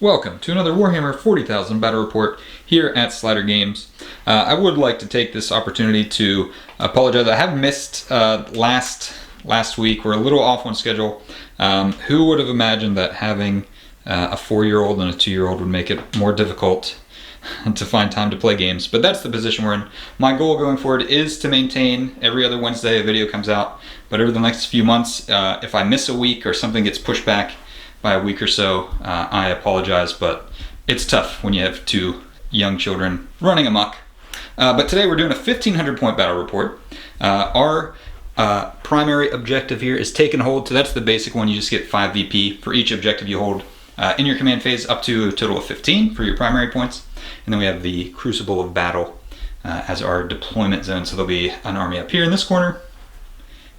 Welcome to another Warhammer 40,000 battle report here at Slider Games. I would like to take this opportunity to apologize. I have missed last week. We're a little off on schedule. Who would have imagined that having a 4-year-old and a 2-year-old would make it more difficult to find time to play games? But that's the position we're in. My goal going forward is to maintain every other Wednesday a video comes out. But over the next few months, if I miss a week or something gets pushed back by a week or so, I apologize, but it's tough when you have 2 young children running amok. But today we're doing a 1,500 point battle report. Our primary objective here is take and hold. So that's the basic one. You just get 5 VP for each objective you hold in your command phase, up to a total of 15 for your primary points. And then we have the Crucible of Battle as our deployment zone. So there'll be an army up here in this corner,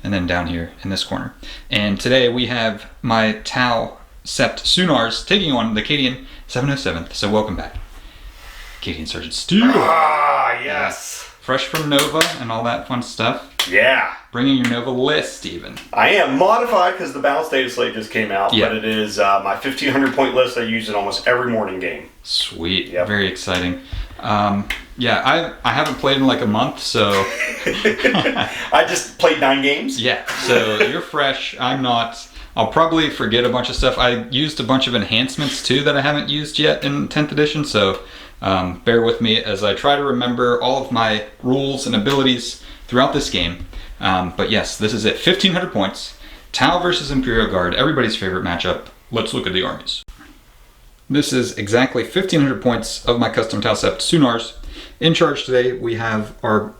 and then down here in this corner. And today we have my Tau Sept Sunars taking on the Cadian 707th. So welcome back, Cadian Sergeant Steel. Ah, yes. Fresh from Nova and all that fun stuff. Yeah. Bringing your Nova list even. I am modified because the Balanced Data Slate just came out, Yep. but it is my 1,500 point list I use in almost every morning game. Sweet. Yep. Very exciting. Yeah, I haven't played in like a month, so I just played 9 games. yeah. So you're fresh. I'm not. I'll probably forget a bunch of stuff. I used a bunch of enhancements too that I haven't used yet in 10th edition, so bear with me as I try to remember all of my rules and abilities throughout this game. But yes, this is it. 1,500 points. Tau versus Imperial Guard, everybody's favorite matchup. Let's look at the armies. This is exactly 1,500 points of my custom Tau Sept Sunars. In charge today, we have our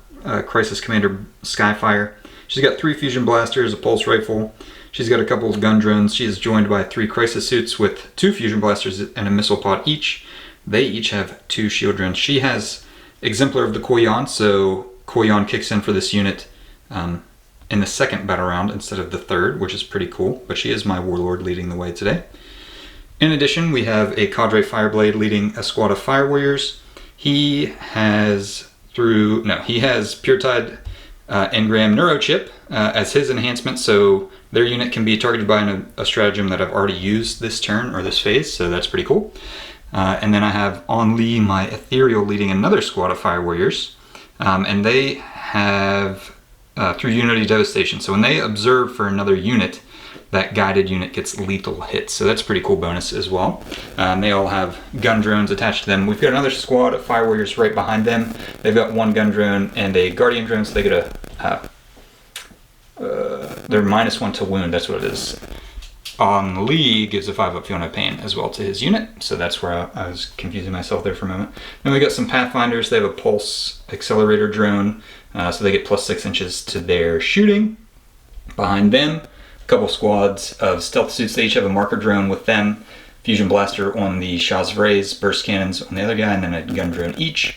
Crisis Commander Skyfire. She's got 3 fusion blasters, a pulse rifle. She's got a couple of gun drones. She is joined by 3 crisis suits with 2 fusion blasters and a missile pod each. They each have 2 shield drones. She has Exemplar of the Koyan, so Koyan kicks in for this unit in the 2nd battle round instead of the 3rd, which is pretty cool. But she is my warlord leading the way today. In addition, we have a Cadre Fireblade leading a squad of Fire Warriors. He has Puretide Engram Neurochip as his enhancement, so their unit can be targeted by a stratagem that I've already used this turn or this phase, so that's pretty cool. And then I have Only, my Ethereal, leading another squad of Fire Warriors, and they have through Unity Devastation. So when they observe for another unit, that guided unit gets lethal hits, so that's a pretty cool bonus as well. They all have gun drones attached to them. We've got another squad of Fire Warriors right behind them. They've got 1 gun drone and a Guardian drone, so they get they're -1 to wound, that's what it is. On Lee gives a 5 up Fiona Pain as well to his unit, so that's where I was confusing myself there for a moment. Then we got some Pathfinders. They have a Pulse Accelerator drone, so they get +6 inches to their shooting. Behind them, a couple squads of Stealth Suits. They each have a marker drone with them, Fusion Blaster on the Shaz Vrays, Burst Cannons on the other guy, and then a gun drone each.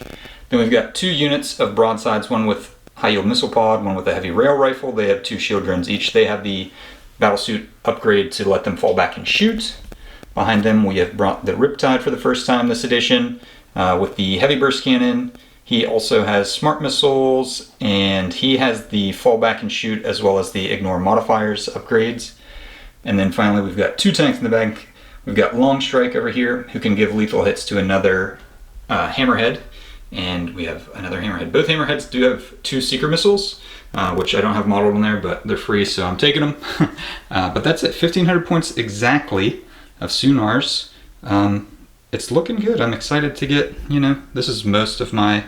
Then we've got 2 units of broadsides, one with High Yield Missile Pod, one with a Heavy Rail Rifle. They have 2 shield drones each. They have the Battlesuit upgrade to let them fall back and shoot. Behind them we have brought the Riptide for the first time this edition with the Heavy Burst Cannon. He also has Smart Missiles, and he has the fall back and shoot as well as the Ignore Modifiers upgrades. And then finally we've got 2 tanks in the back. We've got Long Strike over here, who can give lethal hits to another Hammerhead. And we have another Hammerhead. Both Hammerheads do have 2 Seeker Missiles, which I don't have modeled on there, but they're free, so I'm taking them. But that's it, 1,500 points exactly of Sunars. It's looking good. I'm excited to get, this is most of my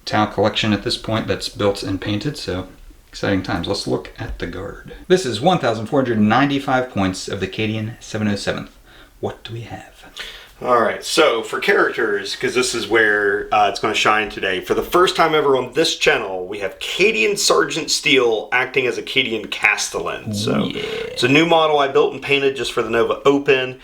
Tau collection at this point that's built and painted, so exciting times. Let's look at the Guard. This is 1,495 points of the Cadian 707th. What do we have? Alright, so for characters, because this is where it's going to shine today, for the first time ever on this channel, we have Cadian Sergeant Steel acting as a Cadian Castellan. So it's a new model I built and painted just for the Nova Open.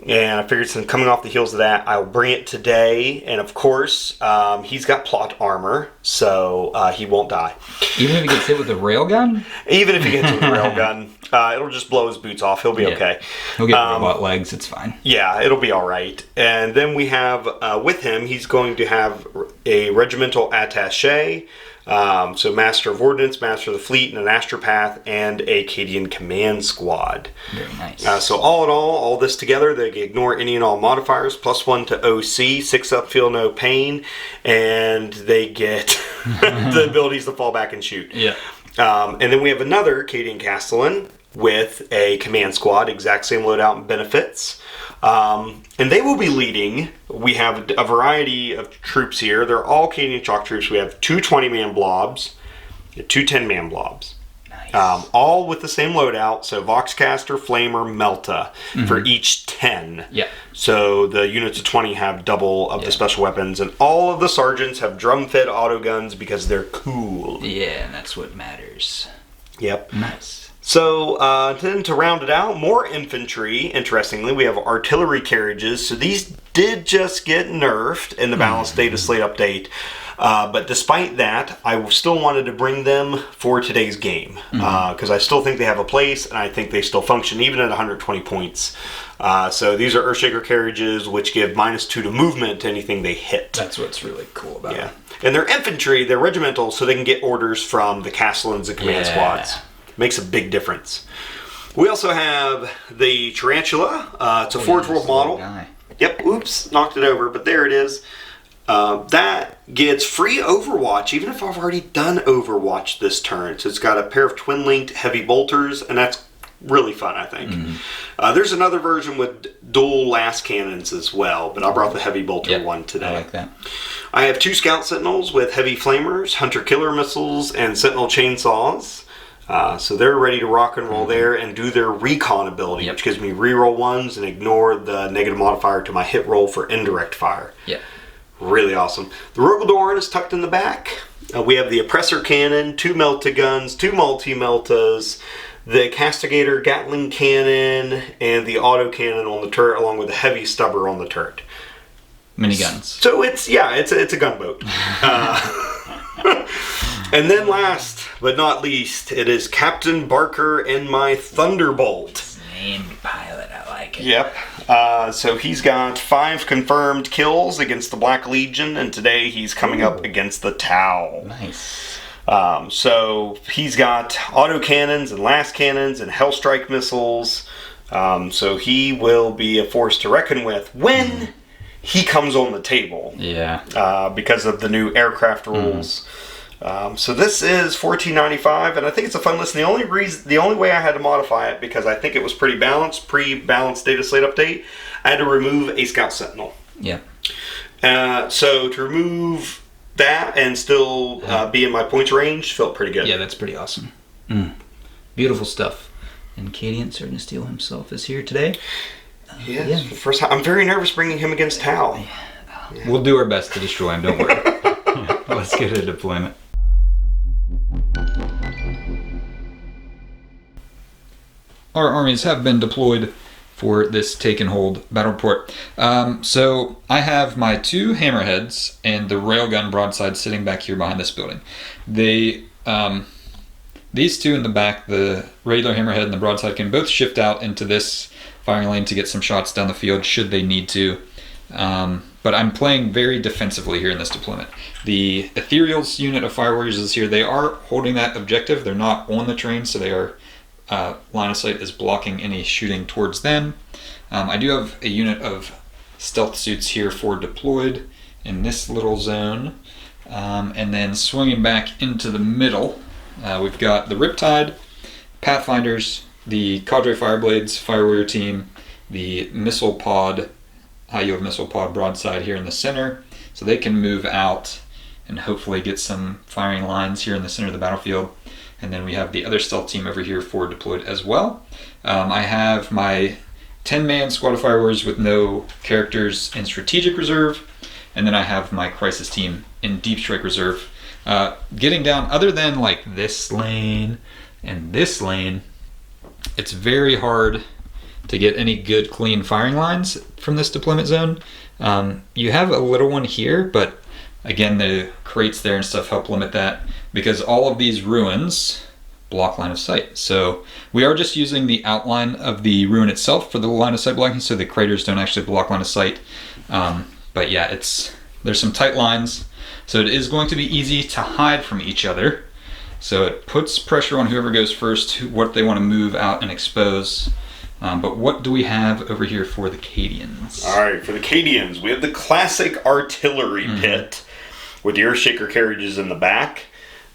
And I figured since coming off the heels of that, I'll bring it today. And of course, he's got plot armor, so he won't die. Even if he gets hit with a railgun? Even if he gets hit with a railgun, it'll just blow his boots off. He'll be okay. He'll get robot legs, it's fine. Yeah, it'll be all right. And then we have, with him, he's going to have a regimental attaché, So Master of Ordnance, Master of the Fleet, and an Astropath, and a Cadian Command Squad. Very nice. So all in all this together, they ignore any and all modifiers, +1 to OC, 6 up, feel no pain, and they get the abilities to fall back and shoot. Yeah. And then we have another Cadian Castellan with a command squad, exact same loadout and benefits. And they will be leading. We have a variety of troops here. They're all Cadian chalk troops. We have 2 20-man blobs, 2 10-man blobs. Nice. All with the same loadout. So Voxcaster, Flamer, Melta for each 10. Yeah. So the units of 20 have double of the special weapons. And all of the sergeants have drum-fed autoguns because they're cool. Yeah, and that's what matters. Yep. Nice. So then to round it out, more infantry. Interestingly, we have artillery carriages. So these did just get nerfed in the balanced data slate update. But despite that, I still wanted to bring them for today's game. Because I still think they have a place, and I think they still function even at 120 points. So these are Earthshaker carriages, which give -2 to movement to anything they hit. That's what's really cool about it. And they're infantry, they're regimental, so they can get orders from the Castellans and command squads. Makes a big difference. We also have the Tarantula. It's a Forge World model. Yep, oops, knocked it over, but there it is. That gets free Overwatch, even if I've already done Overwatch this turn. So it's got a pair of twin-linked heavy bolters, and that's really fun, I think. There's another version with dual last cannons as well, but I brought the heavy bolter one today. I like that. I have 2 Scout Sentinels with heavy flamers, hunter-killer missiles, and sentinel chainsaws. So they're ready to rock and roll there and do their recon ability, which gives me reroll 1s and ignore the negative modifier to my hit roll for indirect fire. Really awesome. The Rogaldorn is tucked in the back. We have the Oppressor Cannon, 2 Melta guns, 2 multi-Meltas, the Castigator Gatling Cannon, and the Auto Cannon on the turret, along with the Heavy Stubber on the turret. Miniguns. So it's a gunboat. And then last but not least, it is Captain Barker and my Thunderbolt. Named pilot, I like it. Yep. So he's got 5 confirmed kills against the Black Legion, and today he's coming up against the Tau. Nice. So he's got autocannons and last cannons and Hellstrike missiles. So he will be a force to reckon with when he comes on the table. Because of the new aircraft rules. So this is $14.95, and I think it's a fun list. The only way I had to modify it, because I think it was pretty balanced, pre-balanced data slate update, I had to remove a Scout Sentinel. So to remove that and still be in my points range felt pretty good. Yeah, that's pretty awesome. Beautiful stuff. And Cadian Surgeon Steel himself is here today. For the first time. I'm very nervous bringing him against Tau. We'll do our best to destroy him, don't worry. Let's get a deployment. Our armies have been deployed for this take and hold battle report. So I have my 2 hammerheads and the railgun broadside sitting back here behind this building. These 2 in the back, the regular hammerhead and the broadside, can both shift out into this firing lane to get some shots down the field should they need to. But I'm playing very defensively here in this deployment. The Ethereal's unit of Fire Warriors is here. They are holding that objective. They're not on the train, so they are line of sight is blocking any shooting towards them. I do have a unit of stealth suits here for deployed in this little zone. And then swinging back into the middle, we've got the Riptide, Pathfinders, the Cadre Fireblades, Fire Warrior team, the Missile Pod, High Yield Missile Pod broadside here in the center, so they can move out and hopefully get some firing lines here in the center of the battlefield. And then we have the other stealth team over here for deployed as well. I have my 10-man squad of Fire Warriors with no characters in strategic reserve, and then I have my crisis team in deep strike reserve. Getting down, other than like this lane and this lane, it's very hard to get any good clean firing lines from this deployment zone. You have a little one here, but again, the crates there and stuff help limit that, because all of these ruins block line of sight. So we are just using the outline of the ruin itself for the line of sight blocking, so the craters don't actually block line of sight. But yeah, there's some tight lines. So it is going to be easy to hide from each other. So it puts pressure on whoever goes first, what they want to move out and expose. But what do we have over here for the Cadians? All right, for the Cadians, we have the classic artillery pit with the Earthshaker carriages in the back.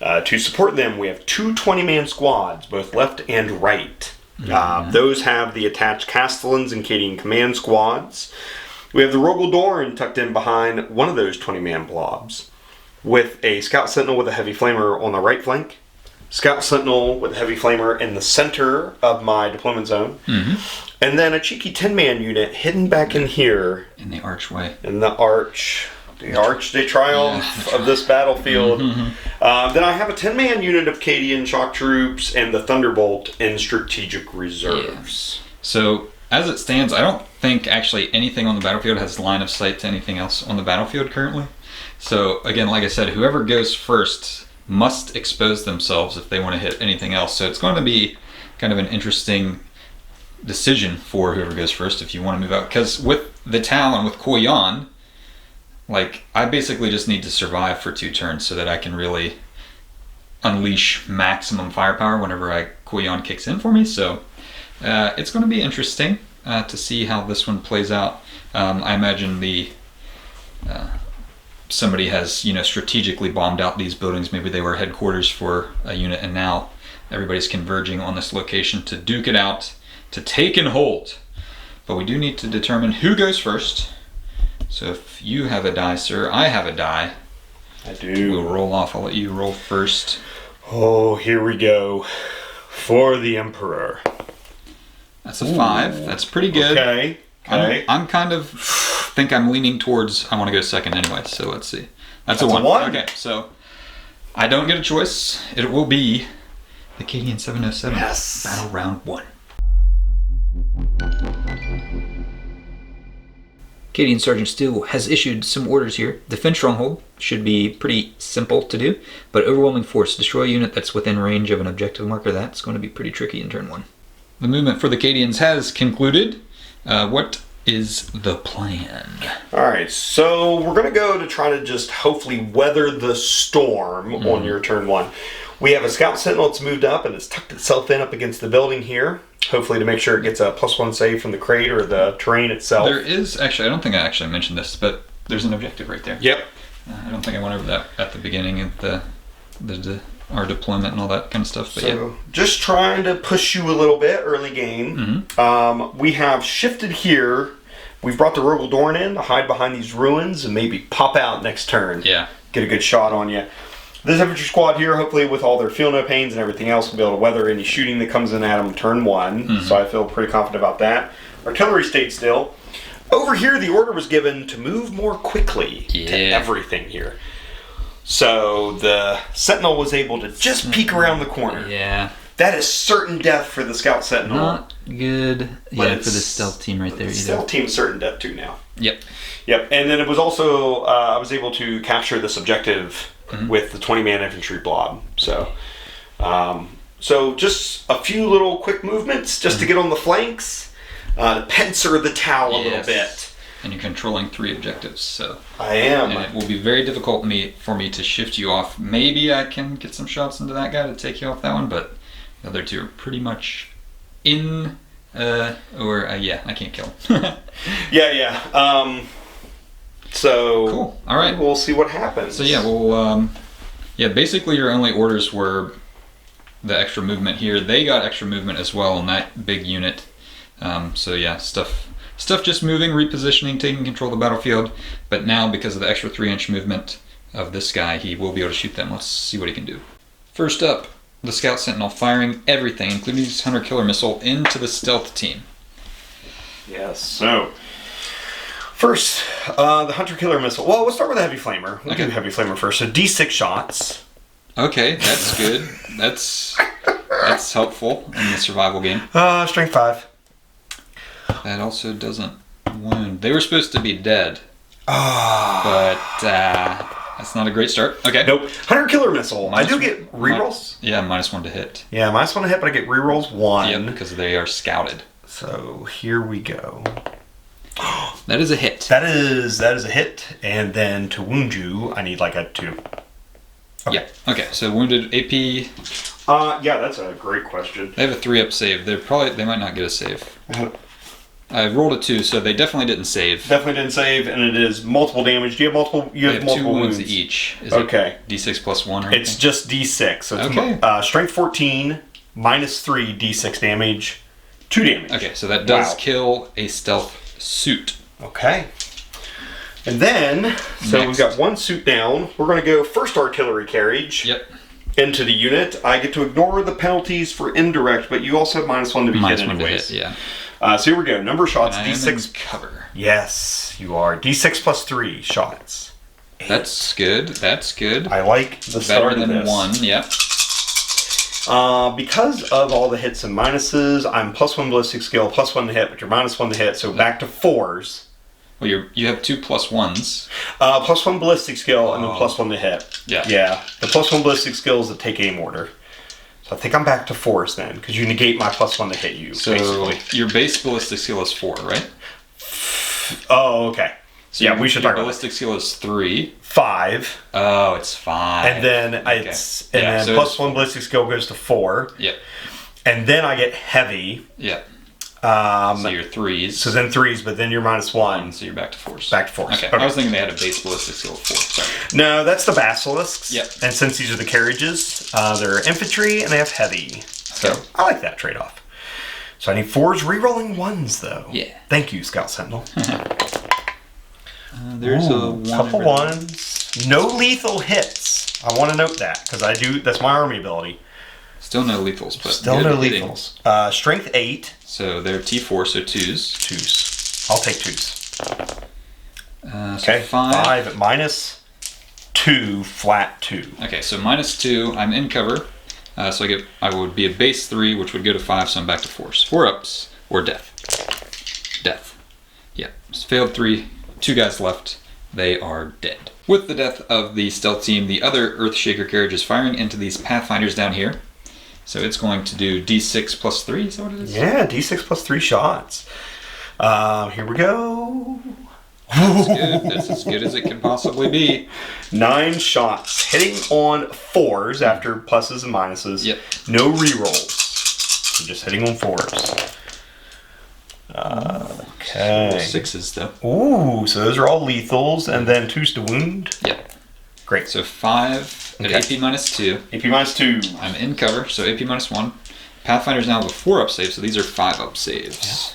To support them, we have two 20-man squads, both left and right. Those have the attached Castellans and Cadian command squads. We have the Rogel Dorn tucked in behind one of those 20-man blobs, with a Scout Sentinel with a Heavy Flamer on the right flank, Scout Sentinel with a Heavy Flamer in the center of my deployment zone, and then a cheeky 10-man unit hidden back in here. In the archway. In the arch. The Arch de Triomphe of this battlefield. Then I have a 10-man unit of Cadian shock troops and the Thunderbolt in strategic reserves. Yeah. So, as it stands, I don't think actually anything on the battlefield has line of sight to anything else on the battlefield currently. So, again, like I said, whoever goes first must expose themselves if they want to hit anything else. So it's going to be kind of an interesting decision for whoever goes first if you want to move out. Because with the Tau and with Koyan, like, I basically just need to survive for 2 turns so that I can really unleash maximum firepower whenever Koyan kicks in for me. So it's going to be interesting to see how this one plays out. I imagine somebody has, strategically bombed out these buildings. Maybe they were headquarters for a unit, and now everybody's converging on this location to duke it out, to take and hold. But we do need to determine who goes first. So if you have a die, sir, I have a die. I do. We'll roll off. I'll let you roll first. Oh, here we go. For the Emperor. That's a 5. That's pretty good. Okay. I'm kind of think I'm leaning towards I want to go second anyway, so let's see. That's a 1. Okay, so I don't get a choice. It will be the Cadian 707 Battle Round 1. Cadian Sergeant Steele has issued some orders here. Defend Stronghold should be pretty simple to do, but overwhelming force, destroy a unit that's within range of an objective marker. That's going to be pretty tricky in turn 1. The movement for the Cadians has concluded. What is the plan? Alright, so we're going to go to try to just hopefully weather the storm on your turn 1. We have a Scout Sentinel that's moved up and it's tucked itself in up against the building here. Hopefully to make sure it gets a +1 save from the crate or the terrain itself. There is actually, I don't think I actually mentioned this, but there's an objective right there. Yep. I don't think I went over that at the beginning of our deployment and all that kind of stuff. But so just trying to push you a little bit early game. We have shifted here. We've brought the Rogel Dorn in to hide behind these ruins and maybe pop out next turn. Yeah. Get a good shot on you. This infantry squad here, hopefully with all their feel no pains and everything else, will be able to weather any shooting that comes in at them turn 1. So I feel pretty confident about that. Artillery stayed still. Over here, the order was given to move more quickly to everything here. So the Sentinel was able to just peek around the corner. Yeah. That is certain death for the Scout Sentinel. Not good. Yeah, for the stealth team right there. The stealth team certain death too now. Yep. Yep. And then it was also I was able to capture this objective with the 20-man infantry blob. So, so just a few little quick movements just to get on the flanks, to pincer the Tau a little bit. And you're controlling 3 objectives, so I am. And it will be very difficult for me to shift you off. Maybe I can get some shots into that guy to take you off that one, but the other 2 are pretty much in. I can't kill him. Yeah. So cool. All right. We'll see what happens. So yeah, basically your only orders were the extra movement here. They got extra movement as well in that big unit. So yeah, stuff just moving, repositioning, taking control of the battlefield. But now, because of the extra 3-inch movement of this guy, he will be able to shoot them. Let's see what he can do. First up, the Scout Sentinel firing everything, including his Hunter Killer Missile, into the stealth team. Yes, so first, the Hunter Killer Missile. Well, we'll start with the Heavy Flamer. We'll do Heavy Flamer first. So D6 shots. Okay, that's good. That's helpful in the survival game. Strength 5. That also doesn't wound. They were supposed to be dead. But that's not a great start. Okay. Nope. Hunter Killer Missile. I do get rerolls. Yeah, -1 to hit. Yeah, -1 to hit, but I get rerolls 1. Yep, because they are scouted. So here we go. That is a hit. That is a hit. And then to wound you, I need like a 2. Okay. Yeah. Okay. So wounded AP. Yeah, that's a great question. They have a 3-up save. They might not get a save. I rolled a 2, so they definitely didn't save. Definitely didn't save, and it is multiple damage. Do you have multiple? You have multiple 2 wounds each. Is okay. It D6 plus 1 or anything? It's just D6. So it's okay. Strength 14 minus 3 D6 damage, 2 damage. Okay, so that does kill a stealth suit. Okay. And then, so we've got 1 suit down. We're going to go first artillery carriage. Yep. Into the unit. I get to ignore the penalties for indirect, but you also have -1 to be hit anyways. Yeah. So here we go. Number of shots, and D6. Cover. Yes, you are. D6 plus 3 shots. 8. That's good. That's good. I like the start of this. Better than 1, yep. Because of all the hits and minuses, I'm +1 ballistic skill, +1 to hit, but you're -1 to hit, so back to 4s. Well, you have 2 +1s. +1 ballistic skill and then +1 to hit. Yeah. Yeah. The +1 ballistic skill is the take aim order. So I think I'm back to 4s then, because you negate my +1 to hit you, so basically. Your base ballistic skill is 4, right? Oh, okay. So yeah, we should talk about ballistic skill is 3. 5. Oh, it's 5. And then +1 ballistic skill goes to 4. Yep. And then I get heavy. Yep. So you're 3s. So then 3s, but then you're -1. So you're back to 4s. Back to 4s. Okay. I was thinking they had a base ballistic skill of 4. Sorry. No, that's the basilisks. Yep. And since these are the carriages, they're infantry and they have heavy. So okay. I like that trade-off. So I need 4s, re-rolling 1s though. Yeah. Thank you, Scout Sentinel. There's a couple 1s. No lethal hits. I want to note that because that's my army ability. Still no lethals, but still no lethals. Strength 8. So they're T4, so 2s. 2s. I'll take 2s. Okay, so 5 at -2, flat 2. Okay, so -2. I'm in cover, so I would be a base 3, which would go to 5, so I'm back to 4s. 4-ups or death. Death. Yeah, failed 3. 2 guys left. They are dead. With the death of the stealth team, the other Earthshaker carriage is firing into these Pathfinders down here. So it's going to do D6 plus 3, is that what it is? Yeah, D6 plus 3 shots. Here we go. That's good. That's as good as it can possibly be. 9 shots. Hitting on 4s after pluses and minuses. Yep. No rerolls. So just hitting on 4s. Okay. 6s though. Ooh, so those are all lethals, and then 2s to wound. Yep. Great. So 5 at AP -2. AP -2. I'm in cover, so AP -1. Pathfinder's now have a 4-up save, so these are 5-up saves.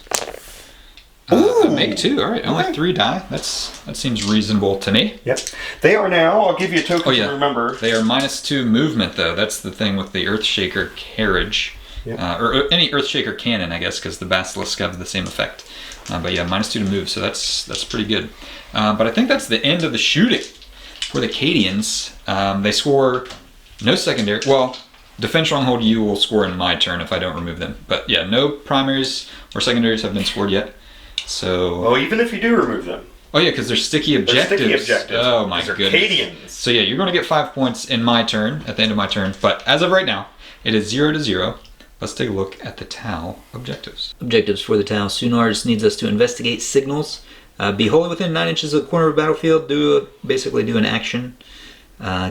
Ooh. Make 2. All right, only 3 die. That seems reasonable to me. Yep. They are now. I'll give you a token to remember. They are -2 movement though. That's the thing with the Earthshaker carriage, or any Earthshaker cannon, I guess, because the Basilisk have the same effect. But yeah, -2 to move, so that's pretty good. But I think that's the end of the shooting for the Cadians. They score no secondary. Well, Defense Stronghold U will score in my turn if I don't remove them. But yeah, no primaries or secondaries have been scored yet. So. Well, even if you do remove them. Oh yeah, because they're sticky objectives. They're sticky objectives. Oh my goodness. Cadians. So yeah, you're going to get 5 points in my turn, at the end of my turn. But as of right now, it is 0 to 0. Let's take a look at the Tau objectives. Objectives for the Tau. Sunars needs us to investigate signals, be wholly within 9 inches of the corner of a battlefield, basically do an action,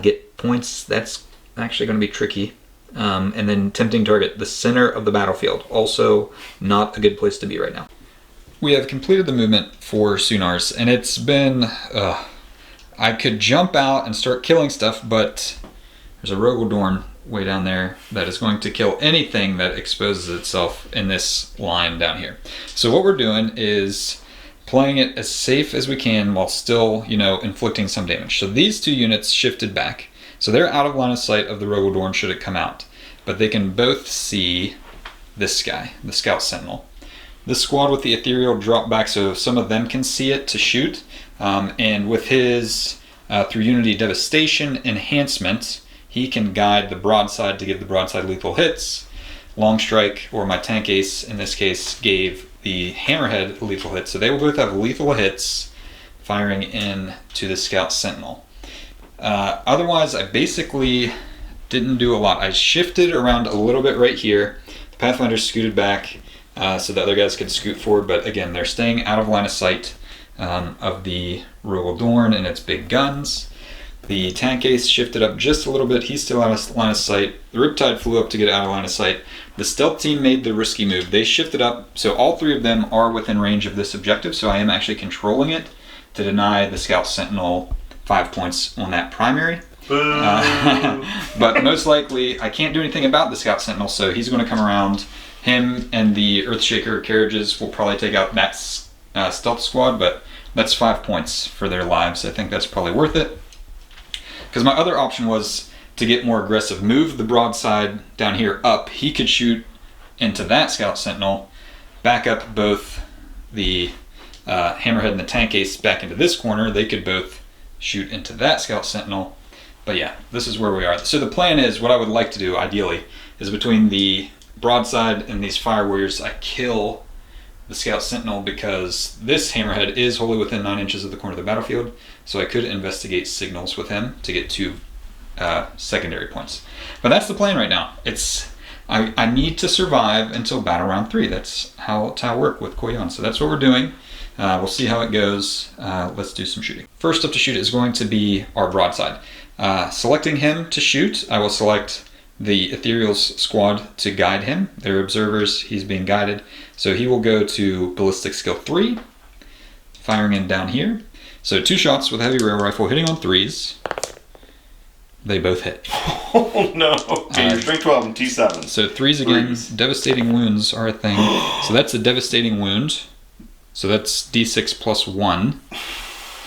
get points. That's actually going to be tricky. And then tempting target, the center of the battlefield. Also not a good place to be right now. We have completed the movement for Sunars, and it's been, I could jump out and start killing stuff, but there's a Rogaldorn way down there that is going to kill anything that exposes itself in this line down here. So what we're doing is playing it as safe as we can while still, inflicting some damage. So these 2 units shifted back. So they're out of line of sight of the Rogaldorn should it come out. But they can both see this guy, the Scout Sentinel. This squad with the Ethereal dropped back so some of them can see it to shoot. And with his, through Unity Devastation enhancement, he can guide the broadside to give the broadside lethal hits. Long Strike, or my tank ace in this case, gave the Hammerhead lethal hits. So they will both have lethal hits firing in to the Scout Sentinel. Otherwise, I basically didn't do a lot. I shifted around a little bit right here. The Pathfinder scooted back so the other guys could scoot forward, but again, they're staying out of line of sight. of the Rogal Dorn and its big guns. The tank ace shifted up just a little bit. He's still out of line of sight. The Riptide flew up to get out of line of sight. The stealth team made the risky move. They shifted up, so all three of them are within range of this objective, so I am actually controlling it to deny the Scout Sentinel 5 points on that primary. But most likely, I can't do anything about the Scout Sentinel, so he's going to come around. Him and the Earthshaker carriages will probably take out that stealth squad, but that's 5 points for their lives. I think that's probably worth it. Because my other option was to get more aggressive, move the broadside down here up. He could shoot into that Scout Sentinel, back up both the Hammerhead and the Tank Ace back into this corner. They could both shoot into that Scout Sentinel. But yeah, this is where we are. So the plan is, what I would like to do, ideally, is between the broadside and these Fire Warriors, I kill the Scout Sentinel because this Hammerhead is wholly within 9 inches of the corner of the battlefield, so I could investigate signals with him to get 2 secondary points. But that's the plan right now. I need to survive until battle round 3. That's how I work with Koyon. So that's what we're doing. We'll see how it goes. Let's do some shooting. First up to shoot is going to be our broadside. Selecting him to shoot, I will select the Ethereal's squad to guide him. They're observers, he's being guided. So he will go to Ballistic Skill 3, firing in down here. So 2 shots with a heavy rail rifle hitting on 3s. They both hit. Oh no! Okay, you're strength 12 and T7. So 3s again. 3s. Devastating wounds are a thing. So that's a devastating wound. So that's D6 plus 1.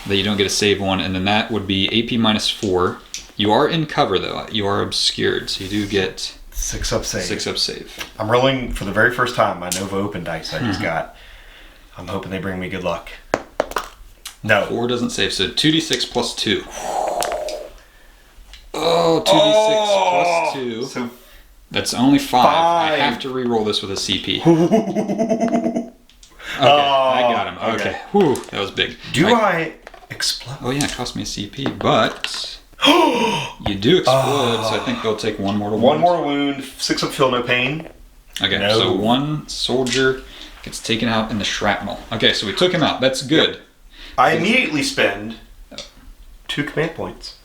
That you don't get a save on, and then that would be AP minus 4. You are in cover though. You are obscured, so you do get 6 up save. 6 up save. I'm rolling for the very first time my Nova Open dice I just got. I'm hoping they bring me good luck. No. 4 doesn't save, so 2d6 plus 2. Oh, 2d6 plus 2. So that's only 5. I have to re-roll this with a CP. Okay, I got him. Okay. Whew, that was big. Do I explode? Oh yeah, it cost me a CP, but you do explode, so I think they'll take 1 mortal wound. 1 more wound, 6 up feel, no pain. Okay, so 1 soldier gets taken out in the shrapnel. Okay, so we took him out. That's good. I immediately spend 2 command points.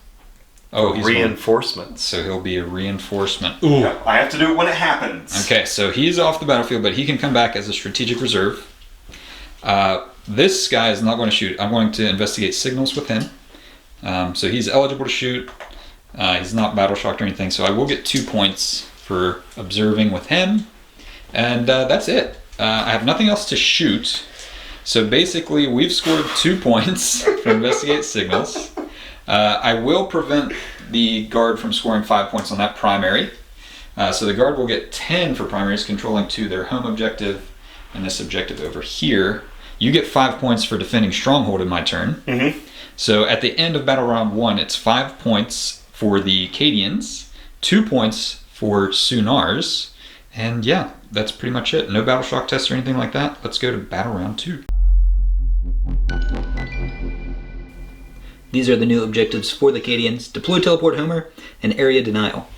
Oh, he's reinforcements. So he'll be a reinforcement. Ooh. Yeah, I have to do it when it happens. Okay, so he's off the battlefield, but he can come back as a strategic reserve. This guy is not going to shoot. I'm going to investigate signals with him. So he's eligible to shoot. He's not battle shocked or anything, so I will get 2 points for observing with him. And that's it. I have nothing else to shoot. So basically, we've scored 2 points for investigate signals. I will prevent the guard from scoring 5 points on that primary. So the guard will get 10 for primaries, controlling 2, their home objective and this objective over here. You get 5 points for defending stronghold in my turn. Mm-hmm. So at the end of battle round 1, it's 5 points for the Cadians, 2 points for Sunars, and yeah, that's pretty much it. No battle shock tests or anything like that. Let's go to battle round 2. These are the new objectives for the Cadians: Deploy Teleport Homer and Area Denial.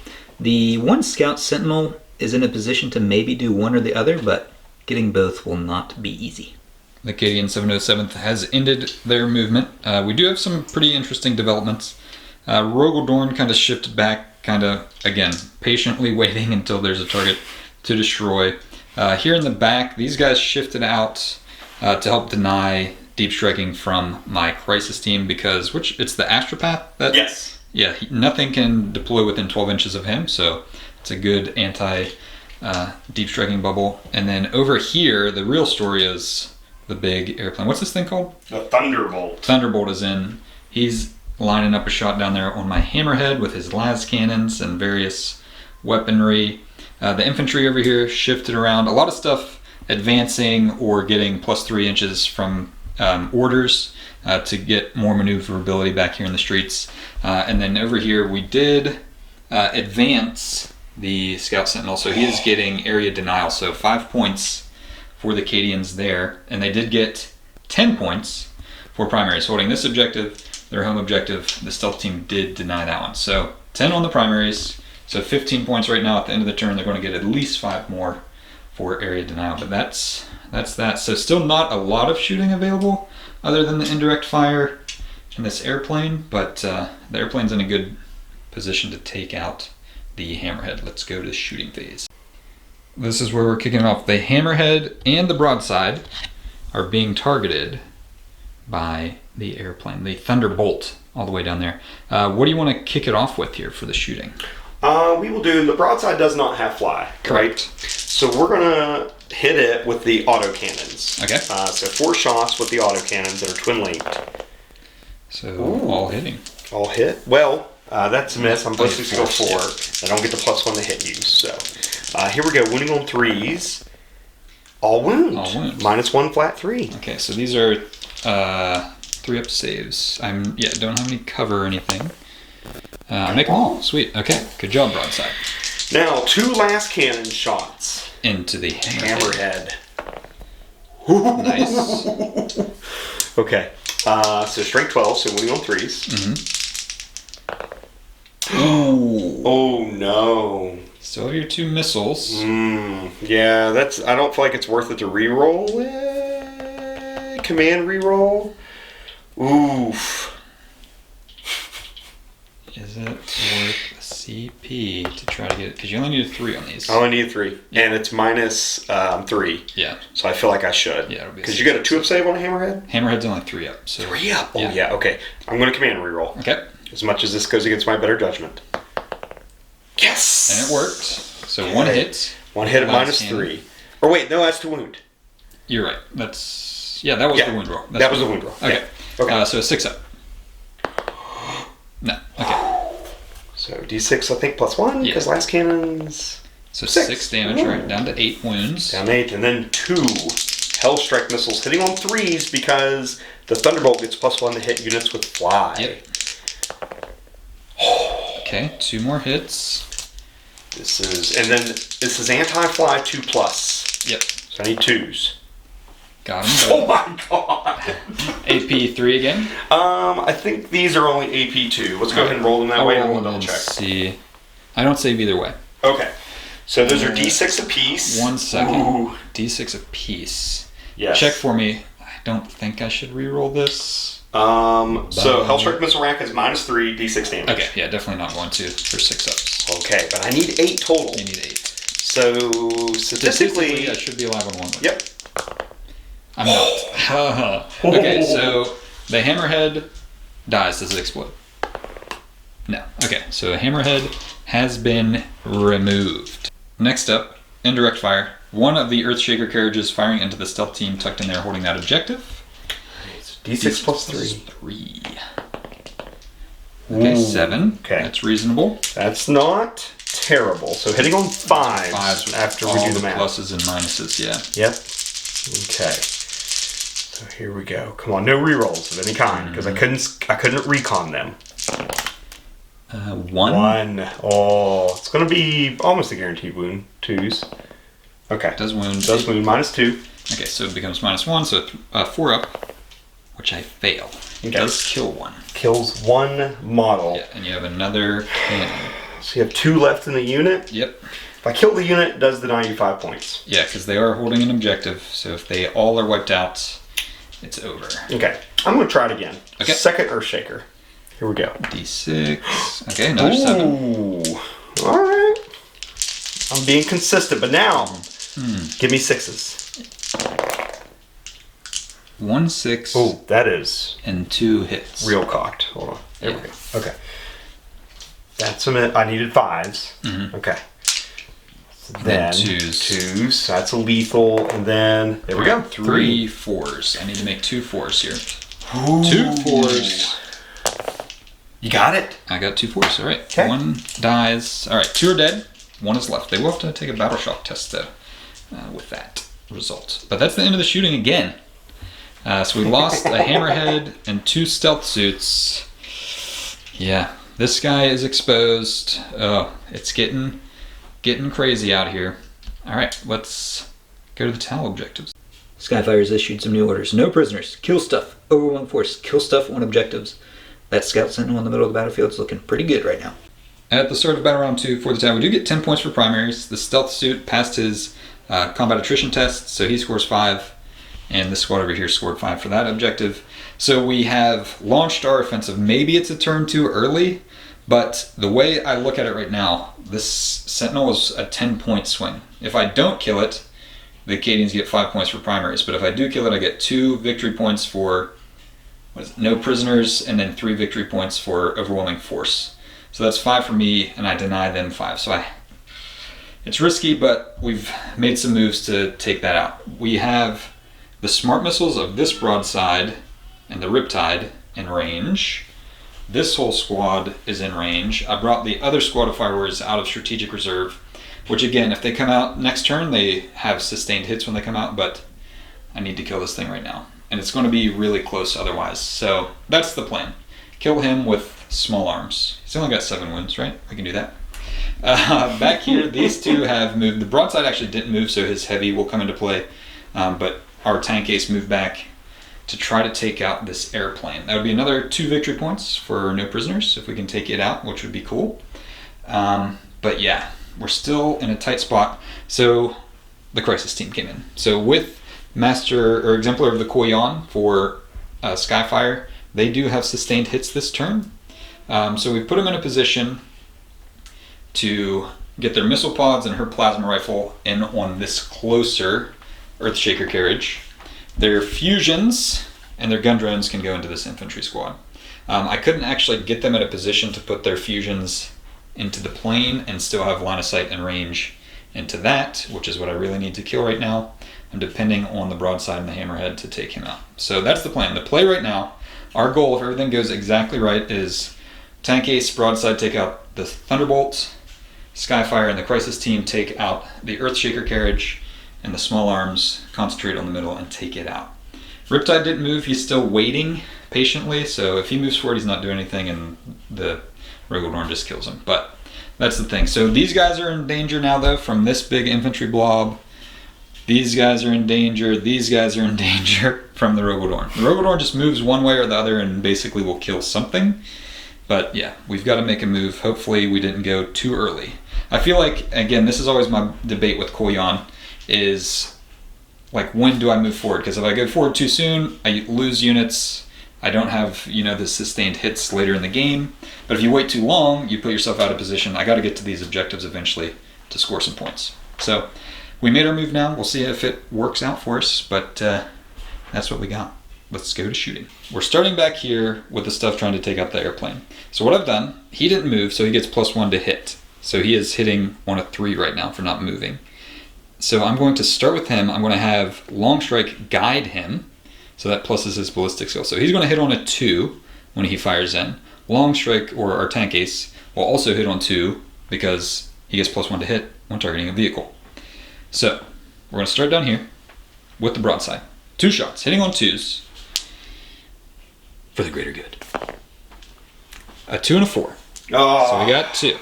The 1 Scout Sentinel is in a position to maybe do one or the other, but getting both will not be easy. The Cadian 707th has ended their movement. We do have some pretty interesting developments. Rogal Dorn kind of shifted back, kind of, again, patiently waiting until there's a target to destroy. Here in the back, these guys shifted out to help deny deep striking from my Crisis team because, it's the Astra path? Yes. Yeah, nothing can deploy within 12 inches of him, so it's a good anti-deep striking bubble. And then over here, the real story is the big airplane. What's this thing called? The Thunderbolt. Thunderbolt is in. He's lining up a shot down there on my Hammerhead with his las cannons and various weaponry. The infantry over here shifted around. A lot of stuff advancing or getting plus 3 inches from orders to get more maneuverability back here in the streets. And then over here we did advance the Scout Sentinel, so he is getting area denial, so 5 points for the Cadians there, and they did get 10 points for primaries. Holding this objective, their home objective, the stealth team did deny that one. So 10 on the primaries, so 15 points right now. At the end of the turn, they're going to get at least 5 more for area denial, but that's that. So still not a lot of shooting available, other than the indirect fire and this airplane, but the airplane's in a good position to take out the hammerhead. Let's go to the shooting phase. This is where we're kicking off. The hammerhead and the broadside are being targeted by the airplane, the Thunderbolt, all the way down there. What do you want to kick it off with here for the shooting? We will do, the broadside does not have fly, Correct. right? So we're gonna hit it with the autocannons. Okay. So 4 shots with the autocannons that are twin linked. So all hitting. All hit. Well, that's a miss. I'm Oh, ballistic skill 4. I don't get the +1 to hit you. So here we go. Wounding on 3s. All wound. All wound. -1 flat 3. Okay, so these are 3-up saves. Don't have any cover or anything. I make them all. Sweet. Okay, good job, broadside. Now 2 last cannon shots Into the hammerhead. Nice. Okay. So strength 12. So wounding on 3s. Oh no. Still have your 2 missiles. Yeah, I don't feel like it's worth it to reroll it. Command reroll. Oof. Is it worth a CP to try to get it? Because you only need a 3 on these. I only need 3, and it's -3. Yeah. So I feel like I should. Yeah, it'll be a because you got a 2-up save on a hammerhead. Hammerhead's only 3-up. So 3-up. Oh yeah. Okay. I'm going to command reroll. Okay. As much as this goes against my better judgment. Yes. And it worked. So 1 hit. 1 hit at Last -3. Or wait, no, that's to wound. You're right. That was the wound roll. That was the wound roll. Okay. Yeah. Okay. So 6-up. No. Okay. So D6, I think, +1 because last cannons. So 6. 6 damage, right down to 8 wounds. Down 8, and then 2 Hellstrike missiles hitting on 3s because the Thunderbolt gets +1 to hit units with fly. Yep. Okay, 2 more hits. This is anti-fly 2+. Yep. So I need 2s. Got him. Oh my god! AP 3 again. I think these are only AP 2. Let's go ahead and roll them that way, and we'll double check. See. I don't save either way. Okay. So those are D6 apiece. 1 second. Ooh. D6 apiece. Yes. Check for me. I don't think I should re-roll this. So Hellstrike missile rack is -3 D6 damage. Okay, yeah, definitely not going to for 6-ups. Okay, but I need 8 total. You need 8. So statistically, I should be alive on 1. Yep. I'm not. Okay, so the hammerhead dies. Does it explode? No. Okay, so the hammerhead has been removed. Next up, indirect fire. One of the Earthshaker carriages firing into the stealth team tucked in there holding that objective. D6 +3. 3. Okay, 7. Okay. That's reasonable. That's not terrible. So hitting on 5s 5s with after we all do the the math. pluses and minuses, yeah. Yep. Okay. So here we go. Come on, no rerolls of any kind because I couldn't recon them. 1. 1. Oh, it's going to be almost a guaranteed wound. 2s. Okay. Does wound. Does wound -2. Okay, so it becomes -1, so 4-up, which I fail. It does kill 1. Kills 1 model. Yeah, and you have another cannon. So you have 2 left in the unit. Yep. If I kill the unit, it does the 95 points. Yeah, because they are holding an objective, so if they all are wiped out, it's over. Okay. I'm going to try it again. Okay. Second Earthshaker. Here we go. D6. Okay, another 7. Ooh. All right. I'm being consistent, but now give me 6s. 1 6. Oh, that is And 2 hits. real cocked. Hold on. There we Yeah. go. Okay. That's a minute. I needed 5s. Okay. So then 2s. That's a lethal, and then there we go. 3 4s. I need to make 2 4s here. Ooh. 2 4s. You got it. I got 2 4s. All right. Okay. 1 dies. All right. 2 are dead. 1 is left. They will have to take a battle shock test though, with that result. But that's the end of the shooting again. So we lost a hammerhead and 2 stealth suits. Yeah, this guy is exposed. Oh, it's getting crazy out here. All right, let's go to the towel objectives. Skyfire's issued some new orders. No prisoners. Kill stuff. Overwhelm force. Kill stuff on objectives. That scout sentinel in the middle of the battlefield is looking pretty good right now. At the start of battle round 2 for the tower, we do get 10 points for primaries. The stealth suit passed his combat attrition test, so he scores 5. And this squad over here scored 5 for that objective. So we have launched our offensive. Maybe it's a turn too early, but the way I look at it right now, this Sentinel is a 10-point swing. If I don't kill it, the Cadians get 5 points for primaries, but if I do kill it, I get 2 victory points for no prisoners, and then 3 victory points for overwhelming force. So that's 5 for me, and I deny them 5. So it's risky, but we've made some moves to take that out. We have the smart missiles of this broadside and the Riptide in range. This whole squad is in range. I brought the other squad of firewars out of strategic reserve, which again, if they come out next turn, they have sustained hits when they come out, but I need to kill this thing right now. And it's going to be really close otherwise. So that's the plan. Kill him with small arms. He's only got 7 wounds, right? We can do that. Back here, these two have moved. The broadside actually didn't move, so his heavy will come into play. But our tank ace moved back to try to take out this airplane. That would be another 2 victory points for no prisoners if we can take it out, which would be cool. But yeah, we're still in a tight spot. So the crisis team came in. So with Master or Exemplar of the Koyan for Skyfire, they do have sustained hits this turn. So we put them in a position to get their missile pods and her plasma rifle in on this closer Earthshaker carriage. Their fusions and their gun drones can go into this infantry squad. I couldn't actually get them in a position to put their fusions into the plane and still have line of sight and range into that, which is what I really need to kill right now. I'm depending on the broadside and the hammerhead to take him out. So that's the plan. The play right now, our goal, if everything goes exactly right, is tank ace, broadside take out the Thunderbolt, Skyfire and the crisis team take out the Earthshaker carriage, and the small arms concentrate on the middle and take it out. Riptide didn't move. He's still waiting patiently, so if he moves forward, he's not doing anything, and the Rogodorn just kills him. But that's the thing. So these guys are in danger now, though, from this big infantry blob. These guys are in danger. These guys are in danger from the Rogodorn. The Rogodorn just moves one way or the other and basically will kill something. But yeah, we've got to make a move. Hopefully we didn't go too early. I feel like, again, this is always my debate with Koyan, is like, when do I move forward? Because if I go forward too soon, I lose units. I don't have, the sustained hits later in the game. But if you wait too long, you put yourself out of position. I got to get to these objectives eventually to score some points. So we made our move now. We'll see if it works out for us, but that's what we got. Let's go to shooting. We're starting back here with the stuff trying to take out the airplane. So what I've done, he didn't move, so he gets +1 to hit. So he is hitting on a 3 right now for not moving. So I'm going to start with him. I'm going to have Long Strike guide him, so that pluses his ballistic skill. So he's going to hit on a 2 when he fires in. Long Strike, or our tank ace, will also hit on 2 because he gets +1 to hit when targeting a vehicle. So we're going to start down here with the broadside. 2 shots, hitting on 2s for the greater good. A 2 and a 4. Oh. So we got 2.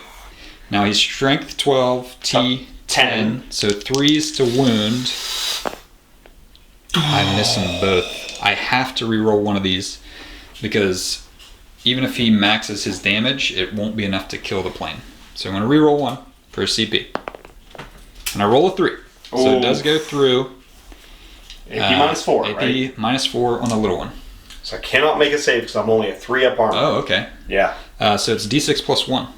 Now he's strength 12, T 10, so 3s to wound. I miss them both. I have to reroll one of these because even if he maxes his damage, it won't be enough to kill the plane. So I'm going to reroll 1 for a CP. And I roll a 3. So it does go through. AP -4, AP right? -4 on the little one. So I cannot make a save because I'm only a 3 up armor. Oh, okay. Yeah. So it's D6 +1.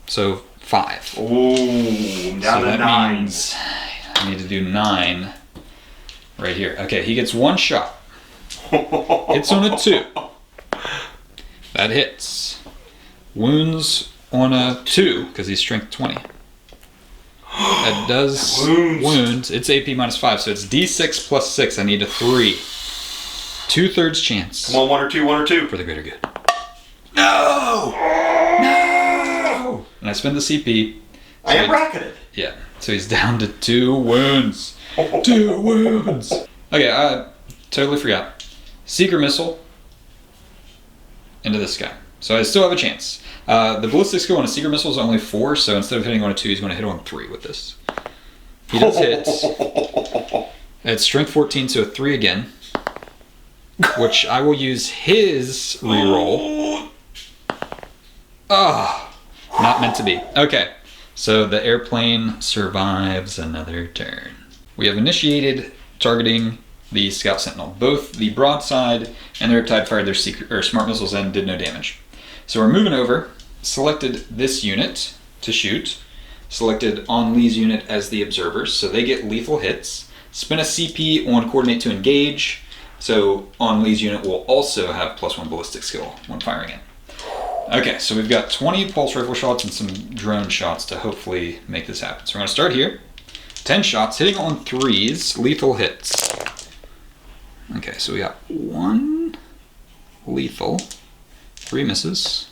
So 5. Ooh, down So to that 9. means I need to do 9 right here. Okay, he gets 1 shot. Hits on a 2. That hits. Wounds on a 2 because he's strength 20. That does wounds. It's AP -5, so it's D6 +6. I need a 3. 2/3 chance. Come on, 1 or 2, 1 or 2. For the greater good. No! No! And I spend the CP. I am bracketed. Yeah. So he's down to 2 wounds. 2 wounds. Okay, I totally forgot. Seeker missile into this guy. So I still have a chance. The ballistic skill on a Seeker missile is only 4, so instead of hitting on a 2, he's going to hit on 3 with this. He does hit. It's strength 14, so a 3 again. Which I will use his reroll. Oh, not meant to be. Okay, so the airplane survives another turn. We have initiated targeting the Scout Sentinel. Both the broadside and the Riptide fired their smart missiles and did no damage. So we're moving over, selected this unit to shoot, selected On Lee's unit as the observers, so they get lethal hits. Spin a CP on Coordinate to engage, so On Lee's unit will also have +1 ballistic skill when firing it. Okay, so we've got 20 pulse rifle shots and some drone shots to hopefully make this happen. So we're going to start here. 10 shots, hitting on 3s, lethal hits. Okay, so we got 1 lethal, 3 misses.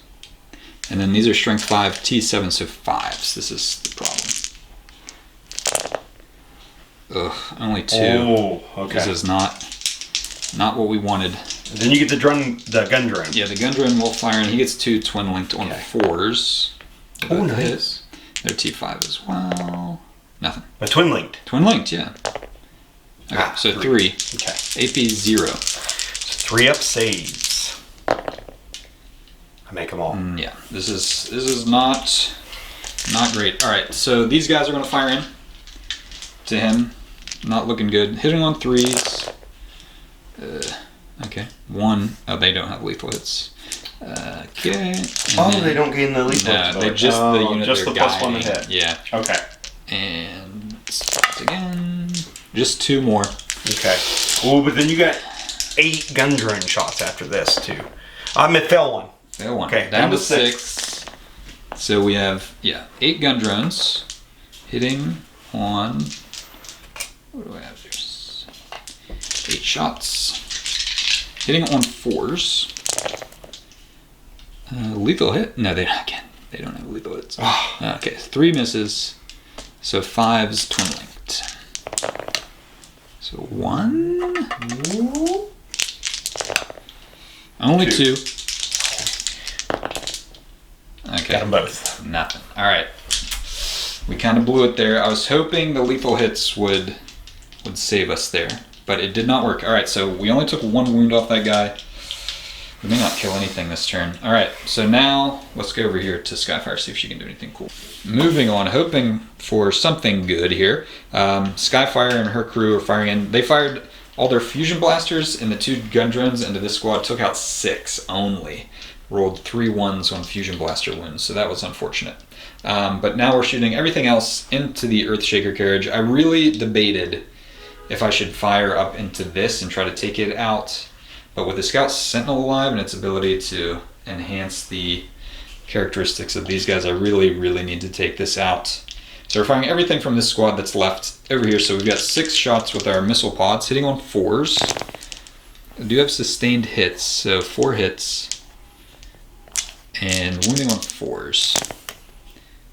And then these are strength 5, T7, so 5s. This is the problem. Ugh, only 2. Oh, okay. This is not what we wanted. And then you get the gun drone. Yeah, the gun drone will fire, and he gets 2 twin linked on 4s. Oh, nice. They're T5 as well. Nothing. A twin linked. Twin linked, yeah. Okay, so 3. Okay. AP 0. So 3 up saves. I make them all. Yeah, this is not great. All right, so these guys are going to fire in to him. Not looking good. Hitting on 3s. Okay, 1. Oh, they don't have lethal hits. Okay. They don't gain the lethal hits. No, they just the unit just they're the +1 to guiding. hit. Yeah. Okay. And again, just 2 more. Okay. Oh, but then you got 8 gun drone shots after this too. I fail 1. Fail 1. Okay, Down to 6. So we have 8 gun drones hitting on. What do I have here? 8 shots. Hitting on 4s. Lethal hit? No, they don't have lethal hits. Okay, 3 misses. So 5s twin linked. So 1. Only 2. Okay. Got them both. Nothing. All right. We kind of blew it there. I was hoping the lethal hits would save us there, but it did not work. All right, so we only took 1 wound off that guy. We may not kill anything this turn. All right, so now let's go over here to Skyfire, see if she can do anything cool. Moving on, hoping for something good here. Skyfire and her crew are firing in. They fired all their fusion blasters and the 2 gun drones into this squad, took out 6 only. Rolled 3 1s on fusion blaster wounds, so that was unfortunate. But now we're shooting everything else into the Earthshaker carriage. I really debated if I should fire up into this and try to take it out. But with the Scout Sentinel alive and its ability to enhance the characteristics of these guys, I really, really need to take this out. So we're firing everything from this squad that's left over here. So we've got 6 shots with our missile pods, hitting on 4s. I do have sustained hits, so 4 hits. And wounding on 4s.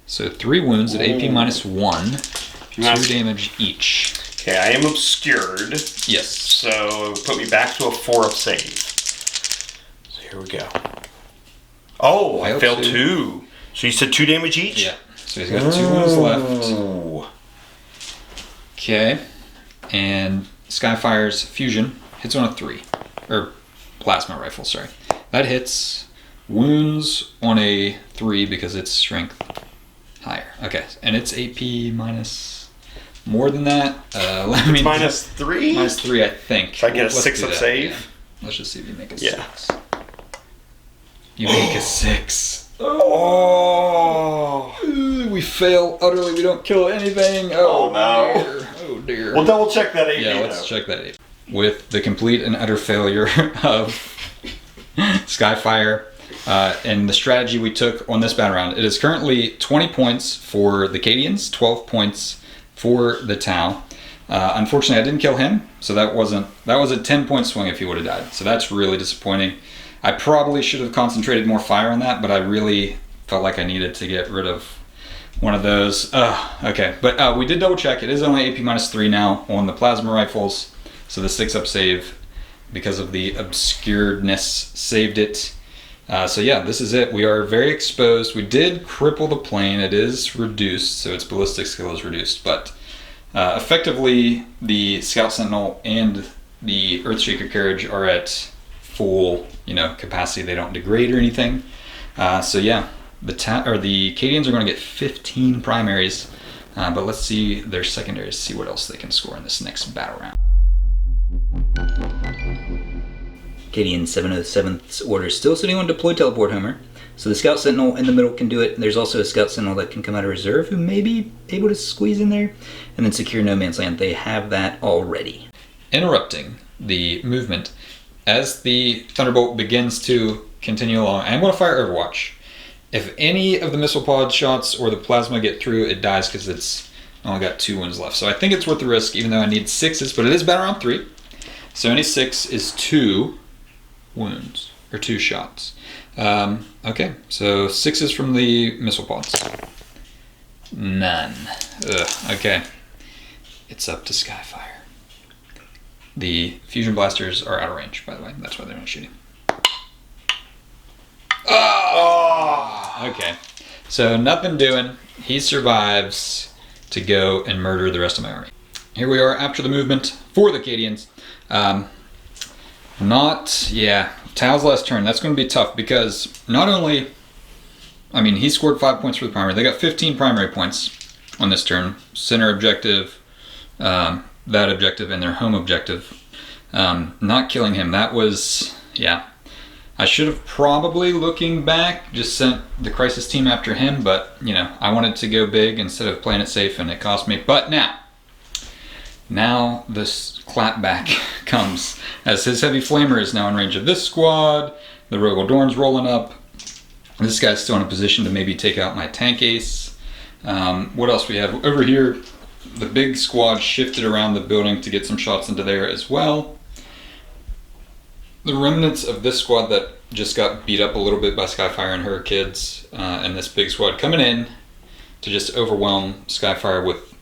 So 3 wounds at AP -1. 2 damage each. Okay, I am obscured. Yes. So put me back to a 4 up save. So here we go. Oh, I failed 2. So you said 2 damage each? Yeah. So he's got 2 wounds left. Okay. And Skyfire's fusion hits on a 3. Or plasma rifle, sorry. That hits. Wounds on a 3 because it's strength higher. Okay, and it's AP minus more than that. Let me -3? -3, I think. If I get a Let's 6 do up that. save? Yeah. Let's just see if you make a Yeah. 6. You make a 6. Oh! Ooh, we fail utterly. We don't kill anything. Oh, no. Dear. Oh dear. We'll double check that AP. Yeah, let's check that AP. With the complete and utter failure of Skyfire. And the strategy we took on this battle round, it is currently 20 points for the Cadians, 12 points for the Tau. Unfortunately, I didn't kill him, so that was a 10-point swing if he would have died. So that's really disappointing. I probably should have concentrated more fire on that, but I really felt like I needed to get rid of one of those. Okay, but we did double check. It is only AP -3 now on the plasma rifles, so the 6 up save, because of the obscuredness, saved it. So yeah, this is it. We are very exposed. We did cripple the plane. It is reduced, so its ballistic skill is reduced. But effectively, the Scout Sentinel and the Earthshaker carriage are at full, capacity. They don't degrade or anything. So yeah, the Cadians are going to get 15 primaries. But let's see their secondaries, see what else they can score in this next battle round. Cadian 707th's order is still sitting on deployed teleport Homer. So the Scout Sentinel in the middle can do it. There's also a Scout Sentinel that can come out of reserve who may be able to squeeze in there. And then secure No Man's Land. They have that already. Interrupting the movement, as the Thunderbolt begins to continue along, I'm going to fire Overwatch. If any of the missile pod shots or the plasma get through, it dies because it's only got 2 wounds left. So I think it's worth the risk, even though I need 6s, but it is battle round 3. So any 6 is 2 wounds, or 2 shots. Okay, so 6s from the missile pods. None. Ugh, okay. It's up to Skyfire. The fusion blasters are out of range, by the way. That's why they're not shooting. Oh! Okay. So nothing doing. He survives to go and murder the rest of my army. Here we are after the movement for the Cadians. Tao's last turn. That's going to be tough because not only, he scored 5 points for the primary. They got 15 primary points on this turn. Center objective, that objective, and their home objective. Not killing him. That was, I should have probably, looking back, just sent the Crisis team after him, but, I wanted to go big instead of playing it safe, and it cost me. But now this clapback comes, as his Heavy Flamer is now in range of this squad, the Rogal Dorn's rolling up, this guy's still in a position to maybe take out my tank ace. What else we have? Over here, the big squad shifted around the building to get some shots into there as well. The remnants of this squad that just got beat up a little bit by Skyfire and her kids, and this big squad coming in to just overwhelm Skyfire with,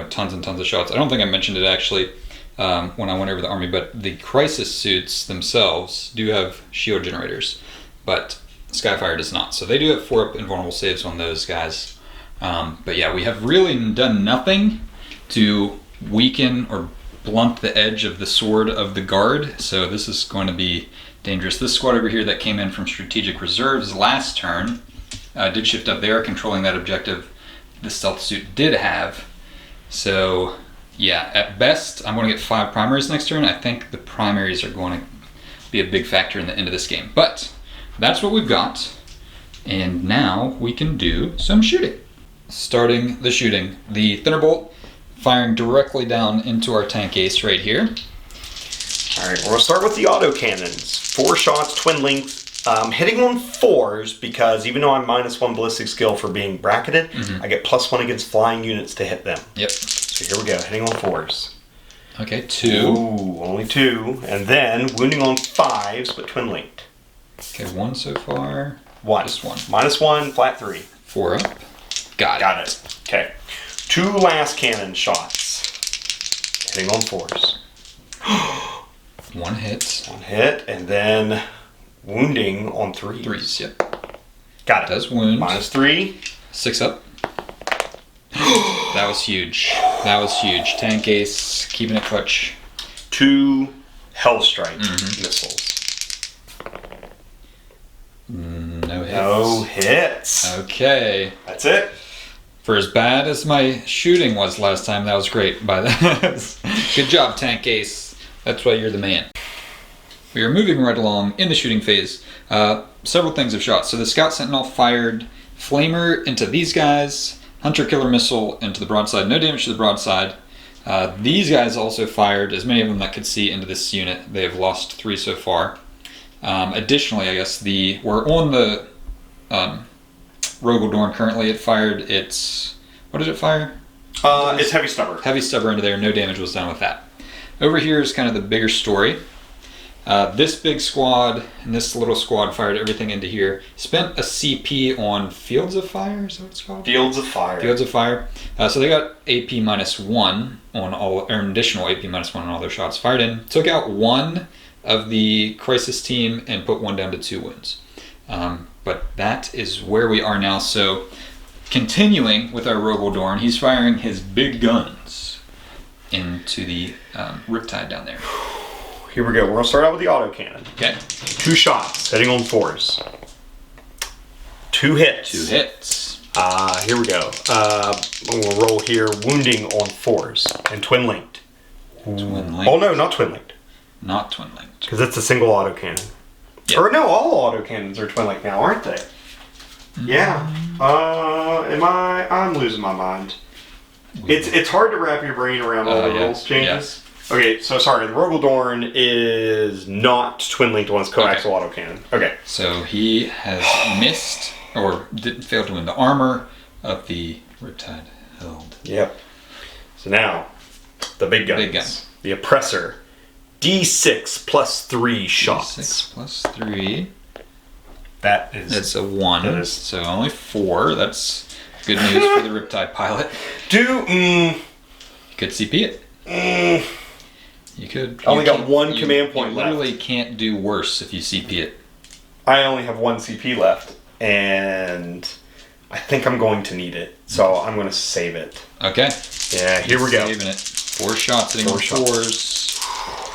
tons and tons of shots. I don't think I mentioned it actually when I went over the army, but the Crisis suits themselves do have shield generators, but Skyfire does not. So they do have 4-up invulnerable saves on those guys. But yeah, we have really done nothing to weaken or blunt the edge of the sword of the guard, so this is going to be dangerous. This squad over here that came in from strategic reserves last turn did shift up. They are controlling that objective the stealth suit did have. So yeah, at best I'm going to get 5 primaries next turn. I think the primaries are going to be a big factor in the end of this game, but that's what we've got, and now we can do some shooting. Starting the shooting, the Thunderbolt firing directly down into our tank ace right here. Alright, we'll start with the autocannons. 4 shots, twin length, hitting on 4s because even though I'm -1 ballistic skill for being bracketed, I get +1 against flying units to hit them. Yep. So here we go, hitting on 4s. Okay, 2. Ooh, only 2. And then wounding on 5s, but twin linked. Okay, 1 so far. 1. Just 1. -1, flat 3. 4 up. Got it. Okay. 2 last cannon shots. Hitting on 4s. 1 hit. 1 hit, and then wounding on 3s. 3s, yep. Got it. Does wound. -3. 6 up. That was huge. That was huge. Tank ace, keeping it clutch. 2 Hellstrike missiles. No hits. No hits. Okay. That's it. For as bad as my shooting was last time, that was great. By that, good job, Tank Ace. That's why you're the man. We are moving right along in the shooting phase. Several things have shot. So the Scout Sentinel fired Flamer into these guys, Hunter Killer Missile into the broadside. No damage to the broadside. These guys also fired, as many of them that could see, into this unit. They have lost 3 so far. Additionally, I guess we're on the Rogal Dorn currently. It fired its, what did it fire? It's Heavy Stubber. Heavy Stubber into there. No damage was done with that. Over here is kind of the bigger story. This big squad and this little squad fired everything into here. Spent a CP on Fields of Fire, is that what it's called? Fields of Fire. Fields of Fire. So they got AP -1 on all, or an additional AP -1 on all their shots fired in. Took out 1 of the Crisis team and put 1 down to 2 wounds. But that is where we are now. So continuing with our Rogal Dorn, he's firing his big guns into the Riptide down there. Here we go. We're going to start out with the autocannon. Okay. 2 shots, hitting on 4s. 2 hits. 2 hits. Here we go. We'll roll here, wounding on 4s and twin linked. Twin linked. Oh no, not twin linked. Not twin linked. Because it's a single autocannon. Yep. Or no, all autocannons are twin linked now, aren't they? Yeah. I'm losing my mind. It's hard to wrap your brain around all the rules changes. Yeah. Okay, so sorry, the Rogaldorn is not twin linked on its coaxial autocannon. Okay. So he has missed or didn't fail to win the armor of the Riptide Held. Yep. So now, the big guns. Big gun. The Oppressor. D6 plus 3 shots. D6 plus 3. It's a 1. So only 4. That's good news for the Riptide pilot. You could CP it. You could. I only got 1 command point left. You literally can't do worse if you CP it. I only have 1 CP left, and I think I'm going to need it. So I'm going to save it. Okay. Yeah, here we go. Saving it. 4 shots hitting on 4s.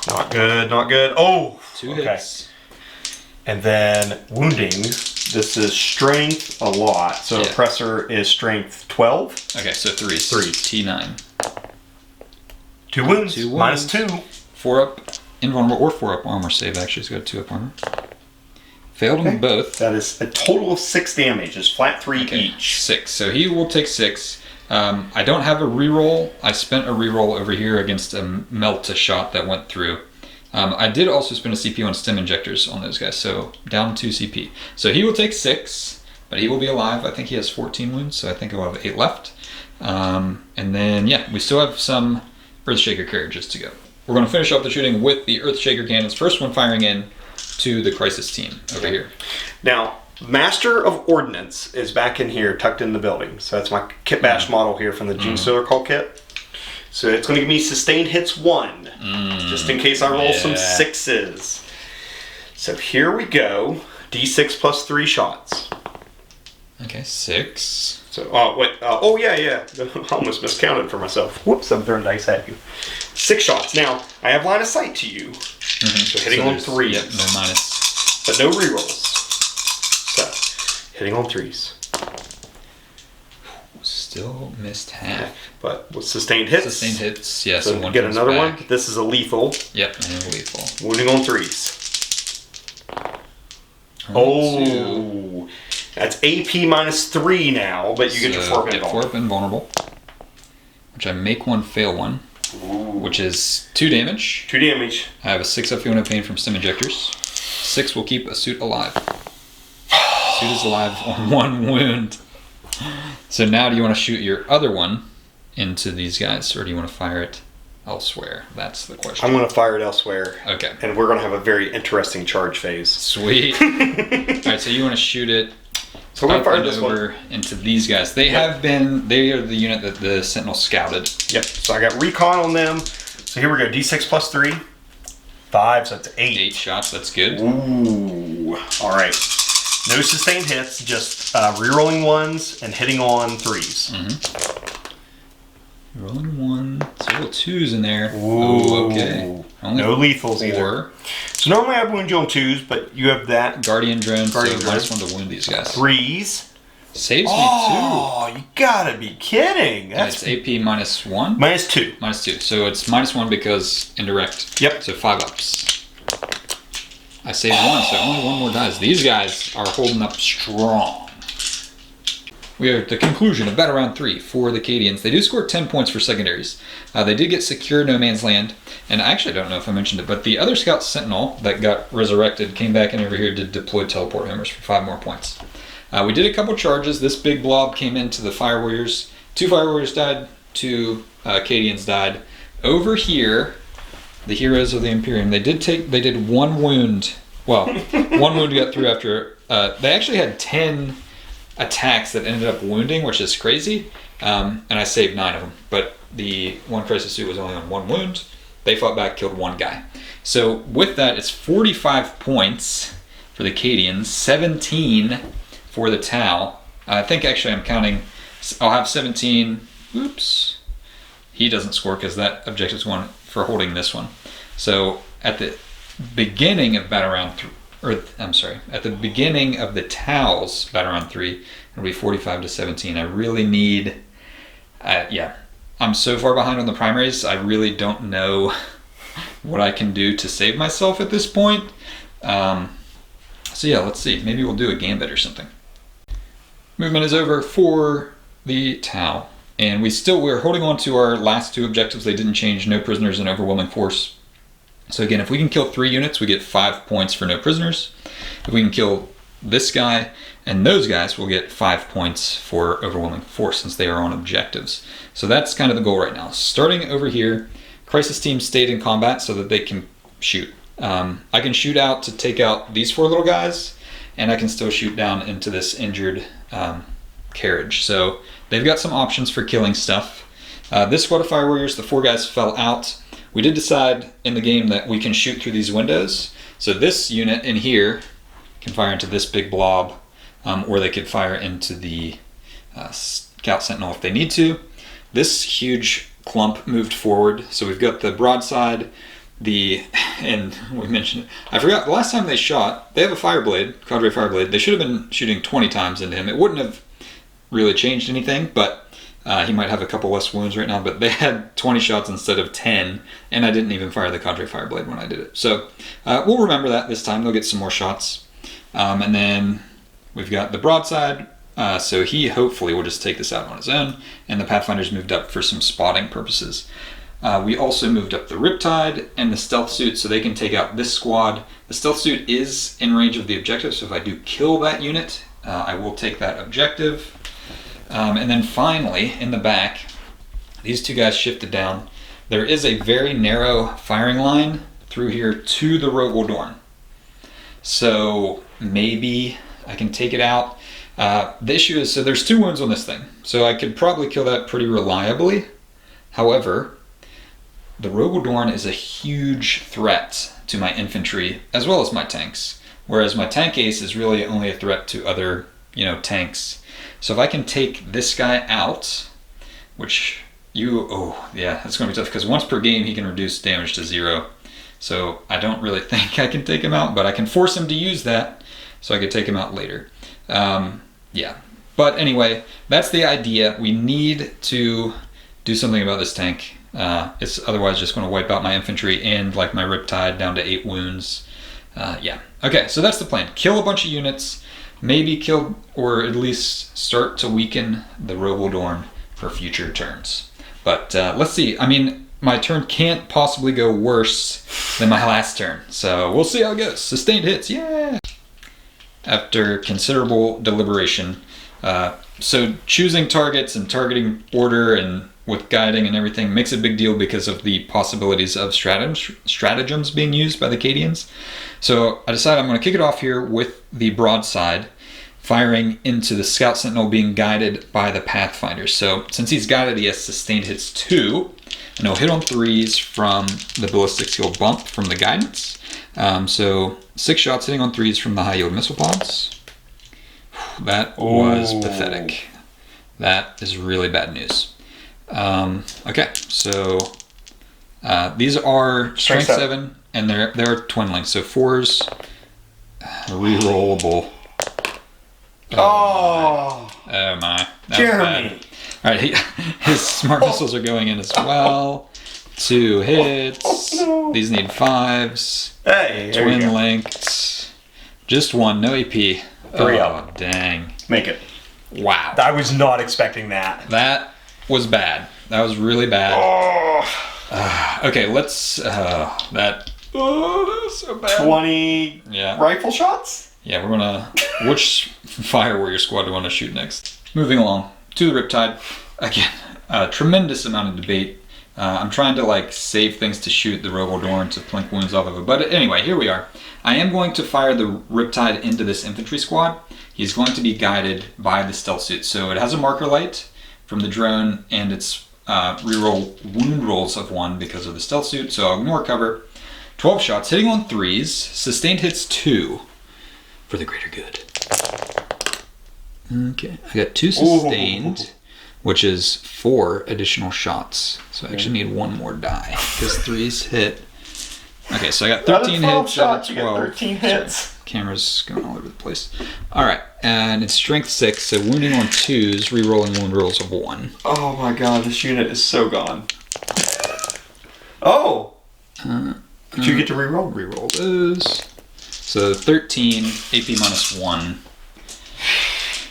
Not good, not good. Oh! 2 hits. And then wounding. This is strength a lot. So Oppressor is strength 12. Okay, so 3s. 3s. T9. 2 wounds. 2 wounds. -2. 4 up invulnerable or 4 up armor save. Actually, it's got 2 up armor. Failed them both. That is a total of 6 damage. It's flat 3 each. 6. So he will take 6. I don't have a reroll. I spent a reroll over here against a Melta shot that went through. I did also spend a CP on stem injectors on those guys, so down 2 CP. So he will take 6, but he will be alive. I think he has 14 wounds, so I think he'll have 8 left. And then, we still have some Earthshaker carriages to go. We're going to finish off the shooting with the Earthshaker cannons. First one firing in to the Crisis team over here. Now, Master of Ordnance is back in here, tucked in the building. So that's my kit bash model here from the Gene Stealer Call kit. So it's going to give me sustained hits 1, just in case I roll some 6s. So here we go. D6 plus 3 shots. Okay, 6. So, I almost miscounted for myself. Whoops, I'm throwing dice at you. 6 shots. Now, I have line of sight to you. So hitting on 3s. Yep, no minus. But no rerolls. So, hitting on 3s. Still missed half. But with sustained hits. Sustained hits, yes. So one get another back. one. This is a lethal. Yep, and a lethal. Wounding on 3s. Oh, that's AP minus 3 now, but you get your 4 up invulnerable. 4 up invulnerable. Which I make 1, fail 1. Which is 2 damage. 2 damage. I have a 6 up, feel no pain from stem injectors. 6 will keep a suit alive. Suit is alive on 1 wound. So now do you want to shoot your other one into these guys, or do you want to fire it elsewhere? That's the question. I'm going to fire it elsewhere. Okay. And we're going to have a very interesting charge phase. Sweet. Alright, so you want to shoot it so we're going to fire this over into these guys. They have been, they are the unit that the Sentinel scouted. Yep, so I got recon on them. So here we go, D6 plus 3. 5, so that's 8. 8 shots, that's good. Ooh, alright. No sustained hits, just rerolling 1s and hitting on 3s. Rolling 1, several 2s in there. Ooh, okay. Only no lethals 4. Either. So normally I wound you on 2s, but you have that. Guardian drone, so minus 1 to wound these guys. 3s. Saves me 2. Oh, you gotta be kidding. That's AP minus 1? Minus 2. Minus 2. So it's minus 1 because indirect. Yep. So 5 ups. I saved 1, so only 1 more dies. These guys are holding up strong. We are at the conclusion of battle round 3 for the Cadians. They do score 10 points for secondaries. They did get secure no man's land, and I actually don't know if I mentioned it, but the other scout sentinel that got resurrected came back in over here to deploy teleport hammers for 5 more points. We did a couple charges. This big blob came into the fire warriors. 2 fire warriors died, 2 Cadians died. Over here, the heroes of the Imperium, they did 1 wound. Well, 1 wound got through after, they actually had 10 attacks that ended up wounding, which is crazy, and I saved 9 of them, but the 1 crisis suit was only on 1 wound. They fought back, killed 1 guy. So with that, it's 45 points for the Cadians, 17 for the Tau. I think actually I'm counting, I'll have 17, oops, he doesn't score because that objective's one for holding this one. So at the beginning of battle round 3, at the beginning of the Tau's battle round 3, it'll be 45 to 17. I really need, I'm so far behind on the primaries, I really don't know what I can do to save myself at this point. So yeah, let's see. Maybe we'll do a gambit or something. Movement is over for the Tau. And we're holding on to our last 2 objectives. They didn't change. No prisoners and overwhelming force. So again, if we can kill 3 units, we get 5 points for no prisoners. If we can kill this guy and those guys, we'll get 5 points for overwhelming force since they are on objectives. So that's kind of the goal right now. Starting over here, crisis team stayed in combat so that they can shoot. I can shoot out to take out these 4 little guys, and I can still shoot down into this injured carriage. So they've got some options for killing stuff. This squad of fire warriors, the 4 guys fell out. We did decide in the game that we can shoot through these windows. So this unit in here can fire into this big blob, or they could fire into the scout sentinel if they need to. This huge clump moved forward. So we've got the broadside, and we mentioned it. I forgot, the last time they shot, they have a fireblade, cadre fireblade. They should have been shooting 20 times into him. It wouldn't have really changed anything, but he might have a couple less wounds right now, but they had 20 shots instead of 10, and I didn't even fire the cadre fireblade when I did it. So we'll remember that this time. They'll get some more shots. And then we've got the broadside, so he hopefully will just take this out on his own, and the Pathfinder's moved up for some spotting purposes. We also moved up the Riptide and the Stealth Suit so they can take out this squad. The Stealth Suit is in range of the objective, so if I do kill that unit, I will take that objective. And then finally, in the back, these 2 guys shifted down. There is a very narrow firing line through here to the Rogal Dorn. So maybe I can take it out. The issue is, so there's 2 wounds on this thing, so I could probably kill that pretty reliably. However, the Rogal Dorn is a huge threat to my infantry as well as my tanks, whereas my tank ace is really only a threat to other, tanks. So if I can take this guy out, which that's going to be tough because once per game he can reduce damage to 0. So I don't really think I can take him out, but I can force him to use that so I could take him out later. But anyway, that's the idea. We need to do something about this tank. It's otherwise just going to wipe out my infantry and like my Riptide down to 8 wounds. Okay, so that's the plan. Kill a bunch of units, maybe kill or at least start to weaken the Rogal Dorn for future turns. But let's see. I mean, my turn can't possibly go worse than my last turn, so we'll see how it goes. Sustained hits, yeah! After considerable deliberation, so choosing targets and targeting order and with guiding and everything makes a big deal because of the possibilities of stratagems being used by the Cadians. So I decided I'm going to kick it off here with the broadside, firing into the Scout Sentinel being guided by the Pathfinder. So since he's guided, he has sustained hits 2, and he'll hit on 3s from the ballistic skill bump from the guidance. So 6 shots hitting on 3s from the high yield missile pods. That was pathetic. That is really bad news. Okay, so these are strength 7, and they're twinling, so 4s rerollable. Oh my! That Jeremy! was bad. All right, his smart missiles are going in as well. 2 hits. No. These need 5s. Hey, there you Twin go. linked. Just 1, no AP. 3 up. Dang! Make it. Wow. I was not expecting that. That was bad. That was really bad. Okay, let's. That was so bad. 20 rifle shots? Yeah, we're gonna. Which fire warrior squad do we want to shoot next? Moving along to the Riptide. Again, a tremendous amount of debate. I'm trying to save things to shoot the Rogal Dorn to plink wounds off of it. But anyway, here we are. I am going to fire the Riptide into this infantry squad. He's going to be guided by the stealth suit. So it has a marker light from the drone, and it's reroll wound rolls of 1 because of the stealth suit. So I'll ignore cover. 12 shots, hitting on 3s. Sustained hits 2 for the greater good. Okay, I got 2 sustained, which is 4 additional shots. So I actually need 1 more die because 3s hit. Okay, so I got 13 hits. Shots, you got 13 hits. Sorry, camera's going all over the place. All right, and it's strength 6, so wounding on 2s, rerolling wound rolls of 1. Oh my god, this unit is so gone. Oh! But you get to reroll. Reroll those. So 13, AP -1.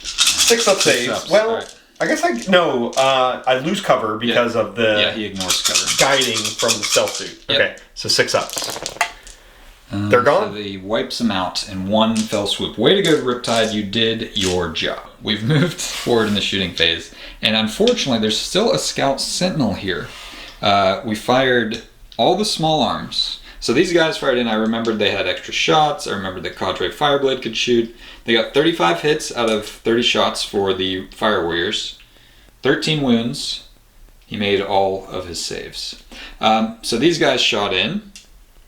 6 up saves. ups, Well, right. I guess I lose cover because of the Yeah, he ignores cover. guiding from the stealth suit. Yep. Okay, so 6 ups. They're gone? So he wipes them out in one fell swoop. Way to go, Riptide. You did your job. We've moved forward in the shooting phase. And unfortunately, there's still a Scout Sentinel here. We fired all the small arms. So these guys fired in. I remembered they had extra shots. I remembered that Cadre Fireblade could shoot. They got 35 hits out of 30 shots for the Fire Warriors. 13 wounds. He made all of his saves. So these guys shot in.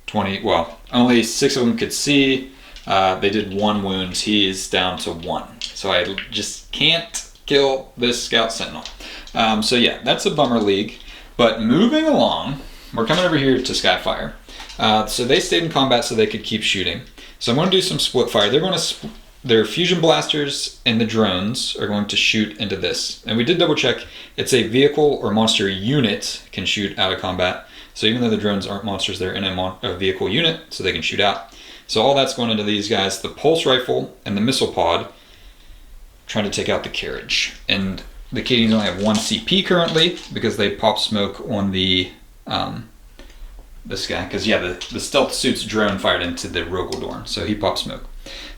20, well, only 6 of them could see. They did 1 wound. He is down to 1. So I just can't kill this Scout Sentinel. So yeah, that's a bummer league. But moving along, we're coming over here to Skyfire. So they stayed in combat so they could keep shooting. So I'm going to do some split fire. They're going to their fusion blasters and the drones are going to shoot into this. And we did double check. It's a vehicle or monster unit can shoot out of combat. So even though the drones aren't monsters, they're in a vehicle unit, so they can shoot out. So all that's going into these guys. The pulse rifle and the missile pod trying to take out the carriage. And the Cadians only have 1 CP currently because they pop smoke on the this guy. Because yeah, the stealth suit's drone fired into the Rogaldorn, so he popped smoke.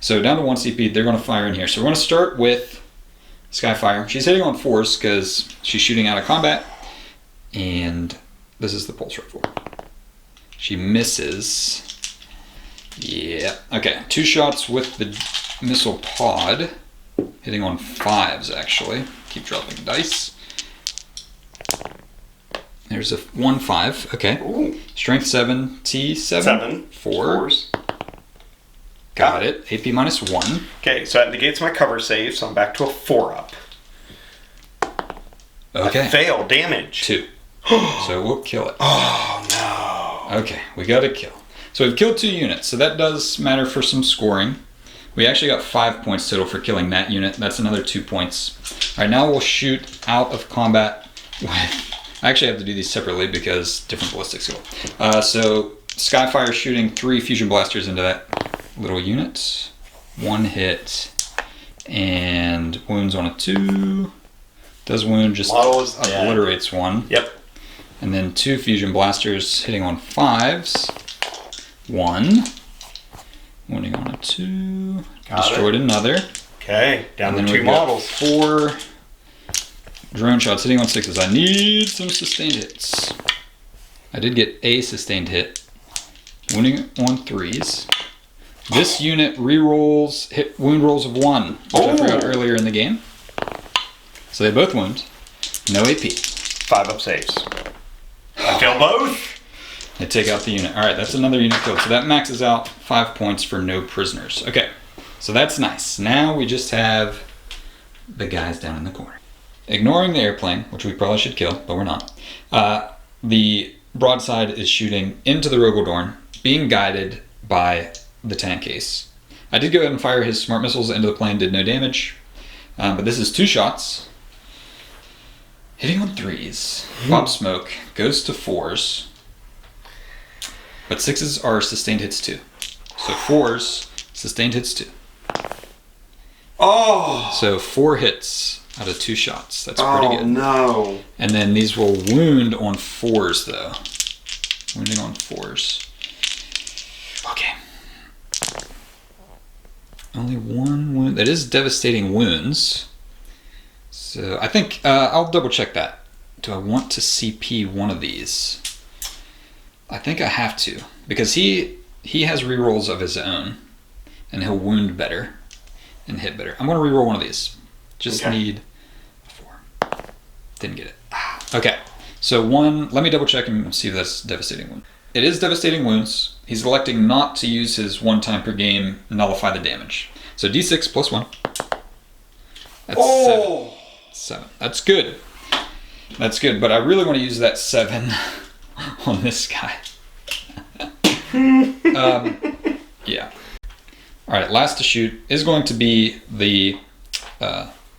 So down to 1 CP, they're going to fire in here. So we're going to start with Skyfire. She's hitting on 4s because she's shooting out of combat. And this is the pulse rifle. She misses. Yeah. Okay. 2 shots with the missile pod. Hitting on 5s, actually. Keep dropping dice. There's a 1-5. Okay. Ooh. Strength 7. T7. 7. 4s. Got it. AP -1. Okay, so that negates my cover save, so I'm back to a 4 up. Okay. I fail. Damage. 2. So we'll kill it. Oh, no. Okay, we got to kill. So we've killed 2 units, so that does matter for some scoring. We actually got 5 points total for killing that unit. That's another 2 points. All right, now we'll shoot out of combat with... I actually have to do these separately because different ballistic skill. So Skyfire shooting 3 fusion blasters into that little unit. 1 hit and wounds on a 2. Does wound, just obliterates 1. Yep. And then 2 fusion blasters hitting on 5s. 1. Wounding on a 2. Destroyed another. Okay, down to And then 2 we've got models. 4 drone shots hitting on 6s. I need some sustained hits. I did get a sustained hit. Wounding on 3s. This unit re-rolls hit wound rolls of 1, which I forgot earlier in the game. So they both wound. No AP. 5 up saves. I fail both. They take out the unit. All right, that's another unit killed. So that maxes out 5 points for no prisoners. Okay, so that's nice. Now we just have the guys down in the corner. Ignoring the airplane, which we probably should kill, but we're not. The broadside is shooting into the Rogaldorn, being guided by the tank case. I did go ahead and fire his smart missiles into the plane, did no damage. But this is 2 shots. Hitting on 3s. Pop smoke, goes to 4s. But 6s are sustained hits too. So 4s, sustained hits too. Oh! So 4 hits out of 2 shots. That's pretty good. No. And then these will wound on 4s though. Wounding on 4s. Okay. Only 1 wound. That is devastating wounds. So I think I'll double check that. Do I want to CP one of these? I think I have to, because he has rerolls of his own, and he'll wound better and hit better. I'm going to reroll one of these. Just need a 4. Didn't get it. Okay, so 1. Let me double check and see if that's devastating wound. It is devastating wounds. He's electing not to use his 1 time per game nullify the damage. So D6 plus 1. That's 7. That's good. That's good, but I really want to use that 7 on this guy. Yeah. Alright, last to shoot is going to be the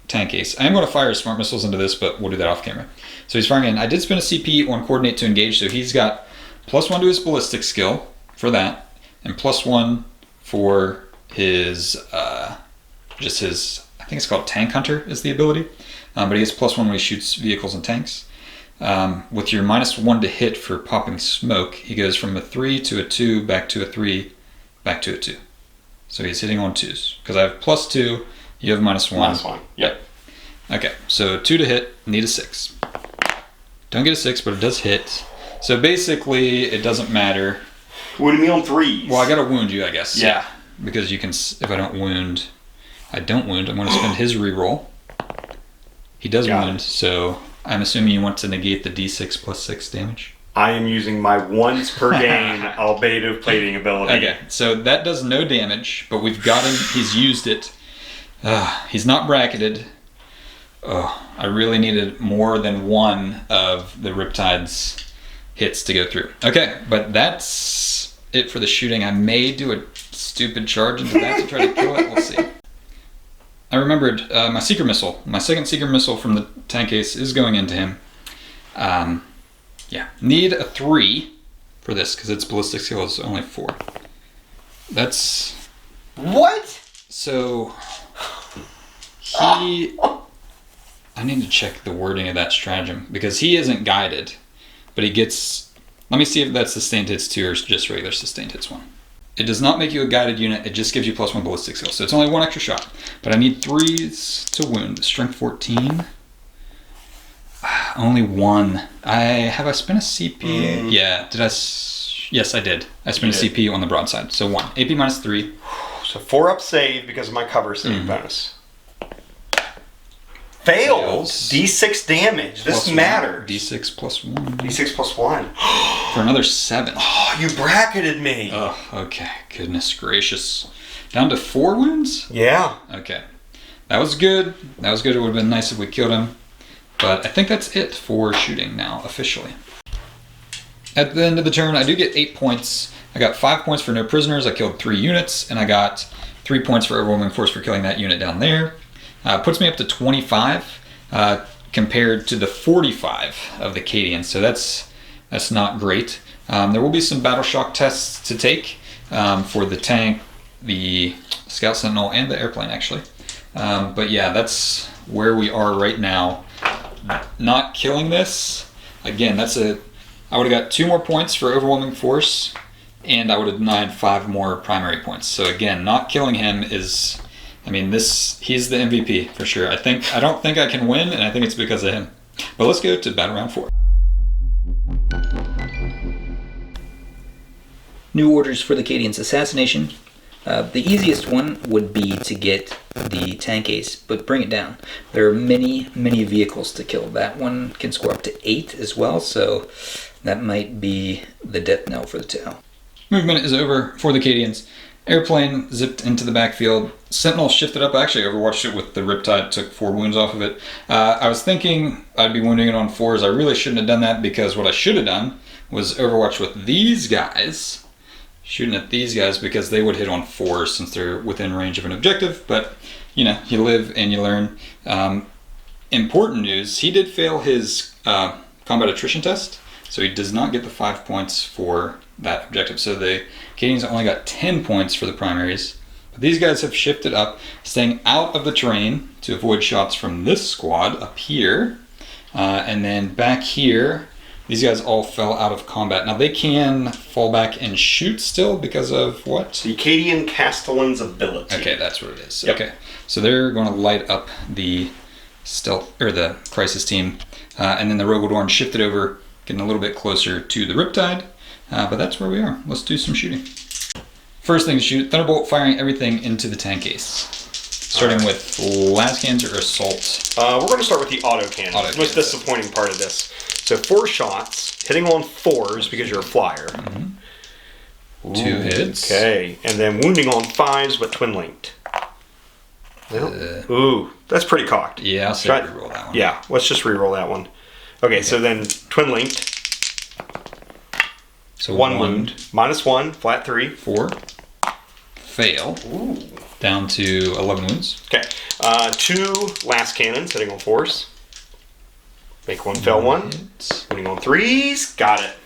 tank case. I am going to fire smart missiles into this, but we'll do that off camera. So he's firing in. I did spend a CP on coordinate to engage, so he's got +1 to his ballistic skill for that, and +1 for his, just his, I think it's called Tank Hunter is the ability. But he gets +1 when he shoots vehicles and tanks. With your -1 to hit for popping smoke, he goes from a 3 to a 2, back to a 3, back to a 2. So he's hitting on 2s. Because I have +2, you have -1. -1, yep. Okay, so 2 to hit, need a 6. Don't get a 6, but it does hit. So basically, it doesn't matter. Wounding me on 3s. Well, I gotta wound you, I guess. Yeah. Because you can, if I don't wound, I'm gonna spend his reroll. He does wound, so I'm assuming you want to negate the d6 +6 damage. I am using my once per game albedo plating ability. Okay, so that does no damage, but we've got him, he's used it. He's not bracketed. I really needed more than one of the Riptide's hits to go through. Okay, but that's it for the shooting. I may do a stupid charge into that to try to kill it. We'll see. I remembered my Seeker Missile. My second Seeker Missile from the tank ace is going into him. Yeah, need a 3 for this because its ballistic skill is only 4. That's... What? So... I need to check the wording of that stratagem because he isn't guided, but he gets... Let me see if that's sustained hits 2 or just regular sustained hits 1. It does not make you a guided unit, it just gives you +1 ballistic skill. So it's only 1 extra shot. But I need 3s to wound. Strength 14. Only 1. Have I spent a CP? Yeah, did I? Yes, I did. I spent a CP on the broadside. So 1. AP -3. So 4 up save because of my cover save bonus. Fails. D6 damage. This matters. D6 +1. D6 +1. For another 7. Oh, you bracketed me. Oh, okay. Goodness gracious. Down to 4 wounds? Yeah. Okay. That was good. That was good. It would have been nice if we killed him. But I think that's it for shooting now, officially. At the end of the turn, I do get 8 points. I got 5 points for no prisoners. I killed 3 units. And I got 3 points for overwhelming force for killing that unit down there. Puts me up to 25 compared to the 45 of the Cadian. So that's not great. There will be some battle shock tests to take for the tank, the Scout Sentinel, and the airplane actually. But yeah, that's where we are right now. Not killing this, again, I would have got 2 more points for overwhelming force, and I would have denied 5 more primary points. So again, not killing him is, I mean, he's the MVP for sure. I don't think I can win, and I think it's because of him. But let's go to battle round 4. New orders for the Cadian's assassination. The easiest one would be to get the tank ace, but bring it down. There are many vehicles to kill. That one can score up to 8 as well, so that might be the death knell for the Tau. Movement is over for the Cadians. Airplane zipped into the backfield. Sentinel shifted up. I actually overwatched it with the Riptide, took 4 wounds off of it. I was thinking I'd be wounding it on 4s. I really shouldn't have done that because what I should have done was overwatch with these guys, shooting at these guys because they would hit on 4s since they're within range of an objective. But, you know, you live and you learn. Important news, he did fail his combat attrition test, so he does not get the 5 points for that objective. So the Cadians only got 10 points for the primaries. But these guys have shifted up, staying out of the terrain to avoid shots from this squad up here. And then back here, these guys all fell out of combat. Now they can fall back and shoot still because of what? The Cadian Castellan's ability. Okay, that's what it is. Yep. Okay, so they're going to light up the stealth or the crisis team, and then the Rogue One shifted over, getting a little bit closer to the Riptide. But that's where we are. Let's do some shooting. First thing to shoot, Thunderbolt firing everything into the tank ace. Starting with las cannons or assault. We're going to start with the auto cannon. That's the most disappointing part of this. So 4 shots, hitting on 4s because you're a flyer. Mm-hmm. 2 hits. Okay, and then wounding on 5s but twin linked. Ooh, that's pretty cocked. Yeah, I'll say reroll that one. Yeah, let's just reroll that one. Okay, so then twin linked. So 1 wound, -1, flat 3. 4. Fail. Ooh. Down to 11 wounds. Okay, 2 las cannons hitting on 4s. Make 1 fail 1. Hitting on 3s. Got it.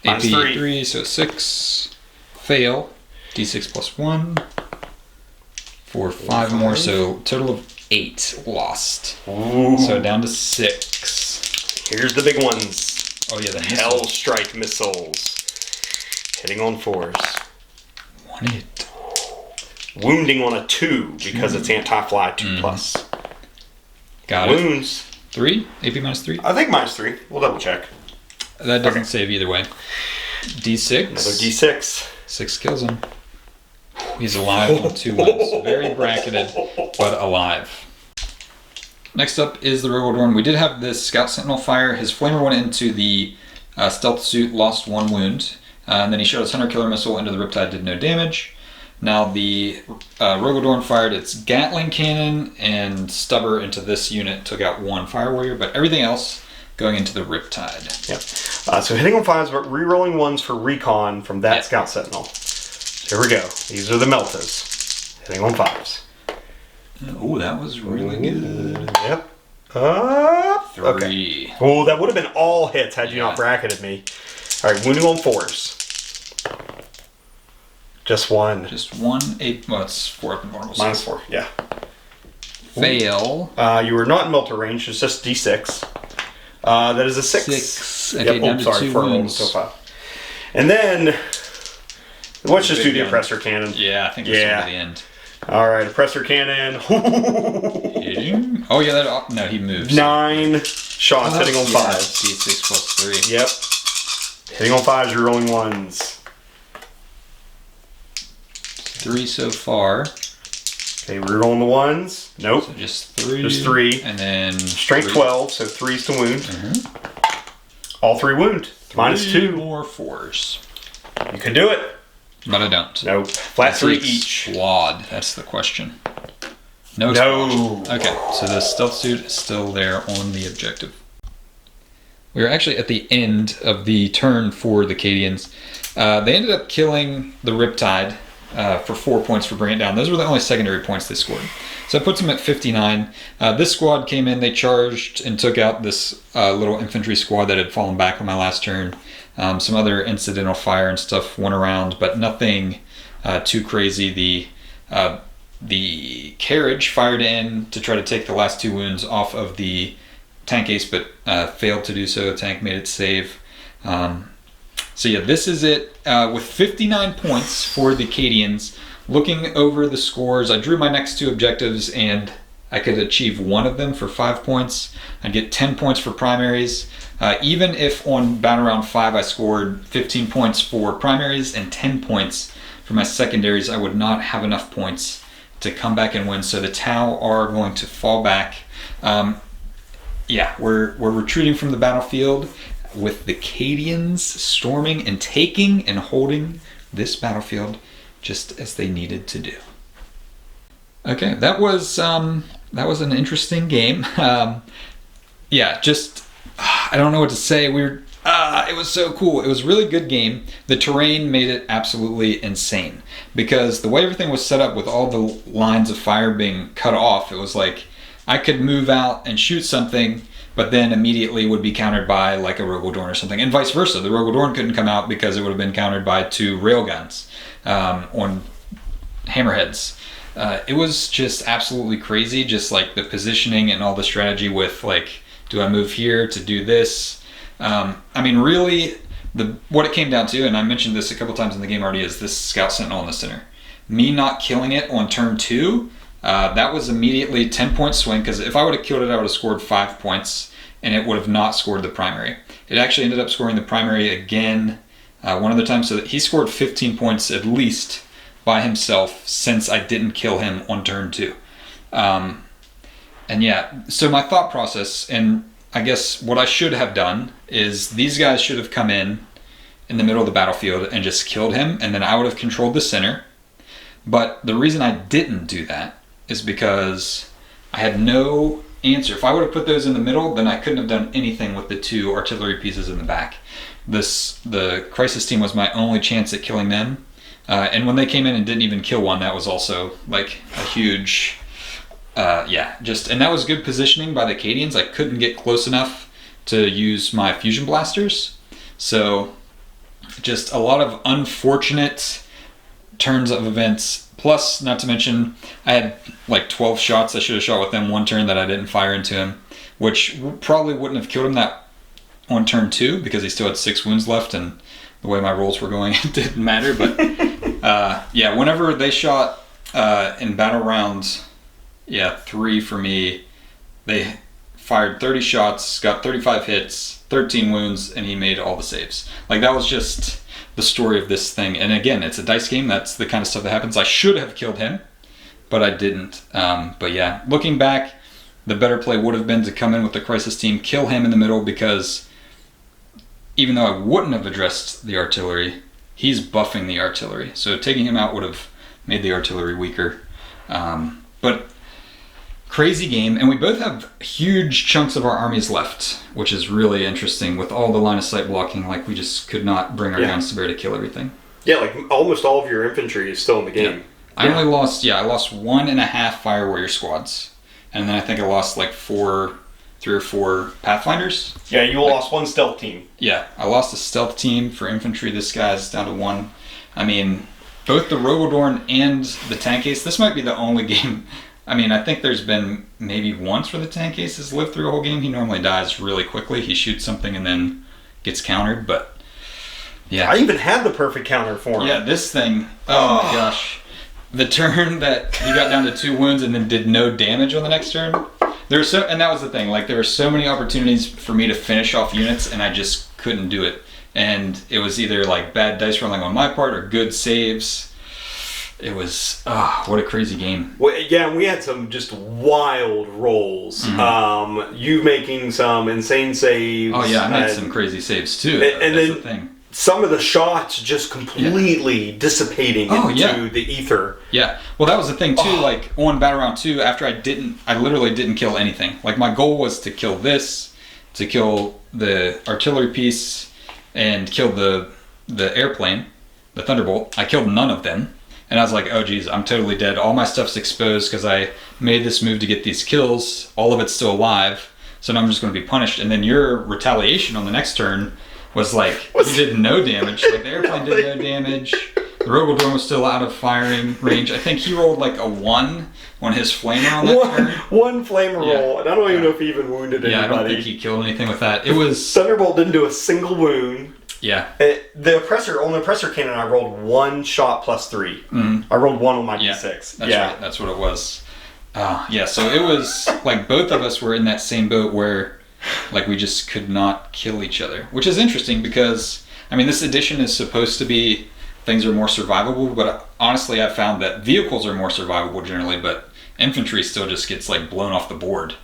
AP -3. 3, so 6. Fail. D6 plus 1. For 5 more, so total of 8 lost. Ooh. So down to 6. Here's the big ones. Oh yeah, the Hell missile. Strike missiles. Hitting on 4s. 1 hit. Wounding on a 2 because it's anti-fly 2 plus. Got it. Wounds. 3? AP minus 3? I think -3. We'll double check. That doesn't Okay. save either way. D6. Another D6. 6 kills him. He's alive on 2 wounds. Very bracketed, but alive. Next up is the Rogue Adorn. We did have this Scout Sentinel fire. His flamer went into the stealth suit, lost 1 wound. And then he shot his Hunter Killer missile into the Riptide, did no damage. Now the Rogue Adorn fired its Gatling cannon and Stubber into this unit, took out 1 Fire Warrior, but everything else going into the Riptide. Yep. So hitting on 5s, but re-rolling 1s for recon from that Yep. Scout Sentinel. Here we go. These are the Meltas. Hitting on 5s. Oh, that was really good. Yep. Okay. 3. Oh, that would have been all hits had you not Yeah. bracketed me. All right, wounding on 4s. Just 1. Just 1 8. Well, it's 4 up and vulnerable. -4. Yeah. Fail. You are not in melter range. It's just D6. That is a 6. 6. Okay, Yep. down to 2 4 wounds. so 5. And then let's just do Big the gun. oppressor cannon. Yeah, I think this will be the end. All right, oppressor cannon. Hitting. Oh yeah, that no, he moves. 9 shots hitting on 5s. D6 plus 3. Yep. Hitting on 5s, you're rolling 1s. 3 so far. Okay, we're rolling the 1s. Nope. So just 3. Just 3. And then Strength 3. 12, so 3s to wound. All 3 wound. -2. 3 more 4s. You can do it. But I don't. Nope. Flat 3 Takes each. Squad. That's the question. No. No. Squad. Okay, so the stealth suit is still there on the objective. We are actually at the end of the turn for the Cadians. They ended up killing the Riptide for 4 points for bringing it down. Those were the only secondary points they scored. So that puts them at 59. This squad came in, they charged and took out this little infantry squad that had fallen back on my last turn. Some other incidental fire and stuff went around, but nothing too crazy. The carriage fired in to try to take the last 2 wounds off of the tank ace, but failed to do so. Tank made it save. So yeah, this is it with 59 points for the Cadians. Looking over the scores, I drew my next 2 objectives and I could achieve 1 of them for 5 points. I'd get 10 points for primaries. Even if on battle round 5 I scored 15 points for primaries and 10 points for my secondaries, I would not have enough points to come back and win. So the Tau are going to fall back. Yeah, we're retreating from the battlefield with the Cadians storming and taking and holding this battlefield just as they needed to do. Okay, that was an interesting game. Yeah, just I don't know what to say. It was so cool. It was a really good game. The terrain made it absolutely insane because the way everything was set up with all the lines of fire being cut off, it was like I could move out and shoot something, but then immediately would be countered by like a Rogue Adorn or something, and vice versa. The Rogue Adorn couldn't come out because it would have been countered by 2 railguns on hammerheads. It was just absolutely crazy, just like the positioning and all the strategy with like, do I move here to do this? I mean, really, what it came down to, and I mentioned this a couple times in the game already, is this Scout Sentinel in the center. Me not killing it on turn 2, that was immediately 10-point swing, because if I would have killed it, I would have scored 5 points, and it would have not scored the primary. It actually ended up scoring the primary again one other time, so that he scored 15 points at least by himself since I didn't kill him on turn 2. And yeah, so my thought process, and I guess what I should have done, is these guys should have come in the middle of the battlefield and just killed him, and then I would have controlled the center. But the reason I didn't do that is because I had no answer. If I would have put those in the middle, then I couldn't have done anything with the 2 artillery pieces in the back. The Crisis team was my only chance at killing them. And when they came in and didn't even kill one, that was also like a huge, and that was good positioning by the Cadians. I couldn't get close enough to use my fusion blasters. So just a lot of unfortunate turns of events. Plus, not to mention, I had like 12 shots I should have shot with him one turn that I didn't fire into him, which probably wouldn't have killed him that on turn 2 because he still had 6 wounds left, and the way my rolls were going, it didn't matter. But yeah, whenever they shot in battle round 3 for me, they fired 30 shots, got 35 hits, 13 wounds, and he made all the saves. Like, that was just the story of this thing. And again, it's a dice game. That's the kind of stuff that happens. I should have killed him, but I didn't. But yeah, looking back, the better play would have been to come in with the crisis team, kill him in the middle, because even though I wouldn't have addressed the artillery, he's buffing the artillery. So taking him out would have made the artillery weaker. But crazy game, and we both have huge chunks of our armies left, which is really interesting with all the line of sight blocking. Like, we just could not bring our guns to bear to kill everything. Yeah, like almost all of your infantry is still in the game. I only lost, I lost 1.5 Fire Warrior squads, and then I think I lost like 3 or 4 Pathfinders. Yeah, you lost 1 stealth team. Yeah, I lost a stealth team for infantry. This guy's down to 1. I mean, both the Rogodorn and the tank ace, this might be the only game. I mean, I think there's been maybe once where the tank ace has lived through a whole game. He normally dies really quickly. He shoots something and then gets countered, but yeah. I even had the perfect counter for him. Yeah, this thing, oh my gosh. The turn that he got down to 2 wounds and then did no damage on the next turn. And that was the thing, like, there were so many opportunities for me to finish off units and I just couldn't do it. And it was either like bad dice rolling on my part or good saves. It was, what a crazy game. Well, yeah, we had some just wild rolls. Mm-hmm. You making some insane saves. Oh yeah, I made some crazy saves too. And then the thing. Some of the shots just completely dissipating into the ether. Yeah, well, that was the thing too. Like, on Battle Round 2, after I literally didn't kill anything. Like, my goal was to kill this, to kill the artillery piece, and kill the airplane, the Thunderbolt. I killed none of them. And I was like, oh geez, I'm totally dead. All my stuff's exposed because I made this move to get these kills. All of it's still alive. So now I'm just going to be punished. And then your retaliation on the next turn was like, you did no damage. Like, the airplane did no damage. The Rogodorn was still out of firing range. I think he rolled like a 1 on his flamer on that turn. One flamer roll. And I don't even know if he even wounded anybody. Yeah, I don't think he killed anything with that. It was... Thunderbolt didn't do a single wound. Yeah. On the oppressor cannon, I rolled 1 shot plus 3. Mm-hmm. I rolled 1 on my D6. That's right. That's what it was. So it was like both of us were in that same boat where, like, we just could not kill each other, which is interesting because, I mean, this edition is supposed to be things are more survivable, but honestly, I found that vehicles are more survivable generally, but infantry still just gets like blown off the board,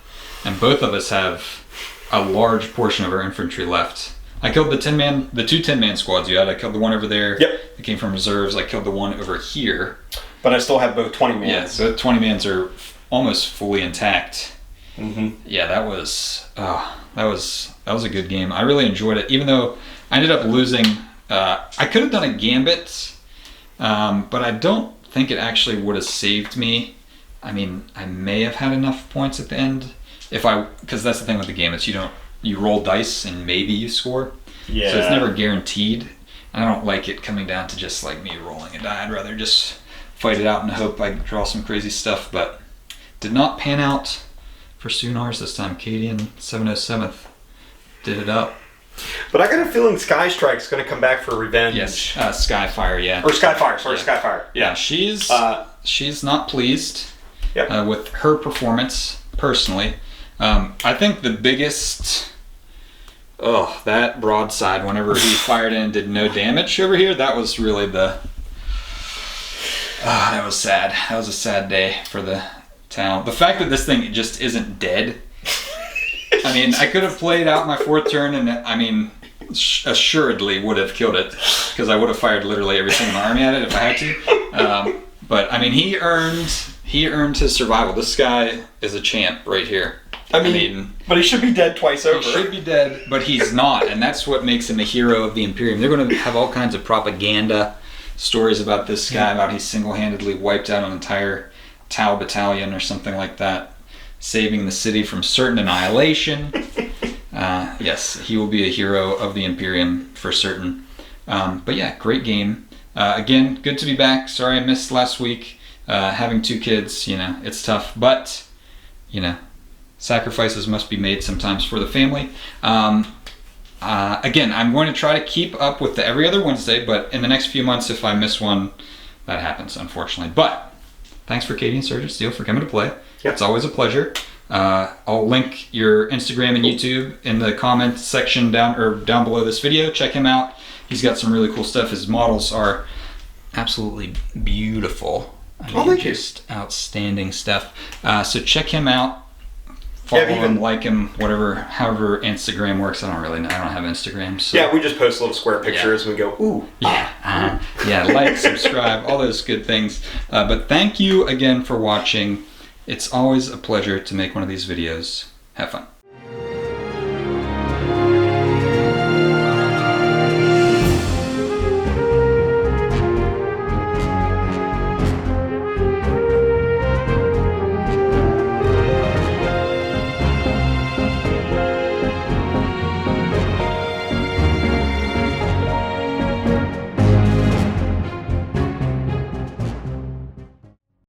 and both of us have a large portion of our infantry left. I killed the 2 10-man squads you had. I killed the one over there. Yep. That came from reserves. I killed the one over here. But I still have both 20-mans. Yeah, so 20-mans are almost fully intact. Mm-hmm. Yeah, that was a good game. I really enjoyed it, even though I ended up losing. I could have done a gambit, but I don't think it actually would have saved me. I mean, I may have had enough points at the end because that's the thing with the game. It's you roll dice and maybe you score. Yeah. So it's never guaranteed. I don't like it coming down to just like me rolling a die. I'd rather just fight it out and hope I draw some crazy stuff, but did not pan out for Sunars this time. Cadian 707th did it up. But I got a feeling Sky Strike's going to come back for revenge. Yes, Skyfire, yeah. Or Skyfire, sorry, yeah. Skyfire. Yeah, she's not pleased with her performance, personally. I think the biggest... that broadside, whenever he fired in and did no damage over here, that was really that was sad. That was a sad day for the town. The fact that this thing just isn't dead. I mean, I could have played out my 4th turn and, I mean, assuredly would have killed it because I would have fired literally every single army at it if I had to. But, I mean, he earned his survival. This guy is a champ right here. I mean, but he should be dead twice over. He should be dead, but he's not, and that's what makes him a hero of the Imperium. They're going to have all kinds of propaganda stories about this guy, about he single-handedly wiped out an entire Tau battalion or something like that, saving the city from certain annihilation. Yes, he will be a hero of the Imperium for certain. But yeah, great game. Again, good to be back. Sorry I missed last week. Having 2 kids, it's tough, but sacrifices must be made sometimes for the family. Again, I'm going to try to keep up with the every other Wednesday, but in the next few months, if I miss one, that happens, unfortunately. But thanks for Cadian Sergeant Steel for coming to play. Yep. It's always a pleasure. I'll link your Instagram and YouTube in the comment section down below this video. Check him out. He's got some really cool stuff. His models are absolutely beautiful. Just outstanding stuff. So check him out. Follow him, like him, however Instagram works. I don't really know. I don't have Instagram. So. Yeah, we just post little square pictures and we go, ooh. Yeah. Like, subscribe, all those good things. But thank you again for watching. It's always a pleasure to make one of these videos. Have fun.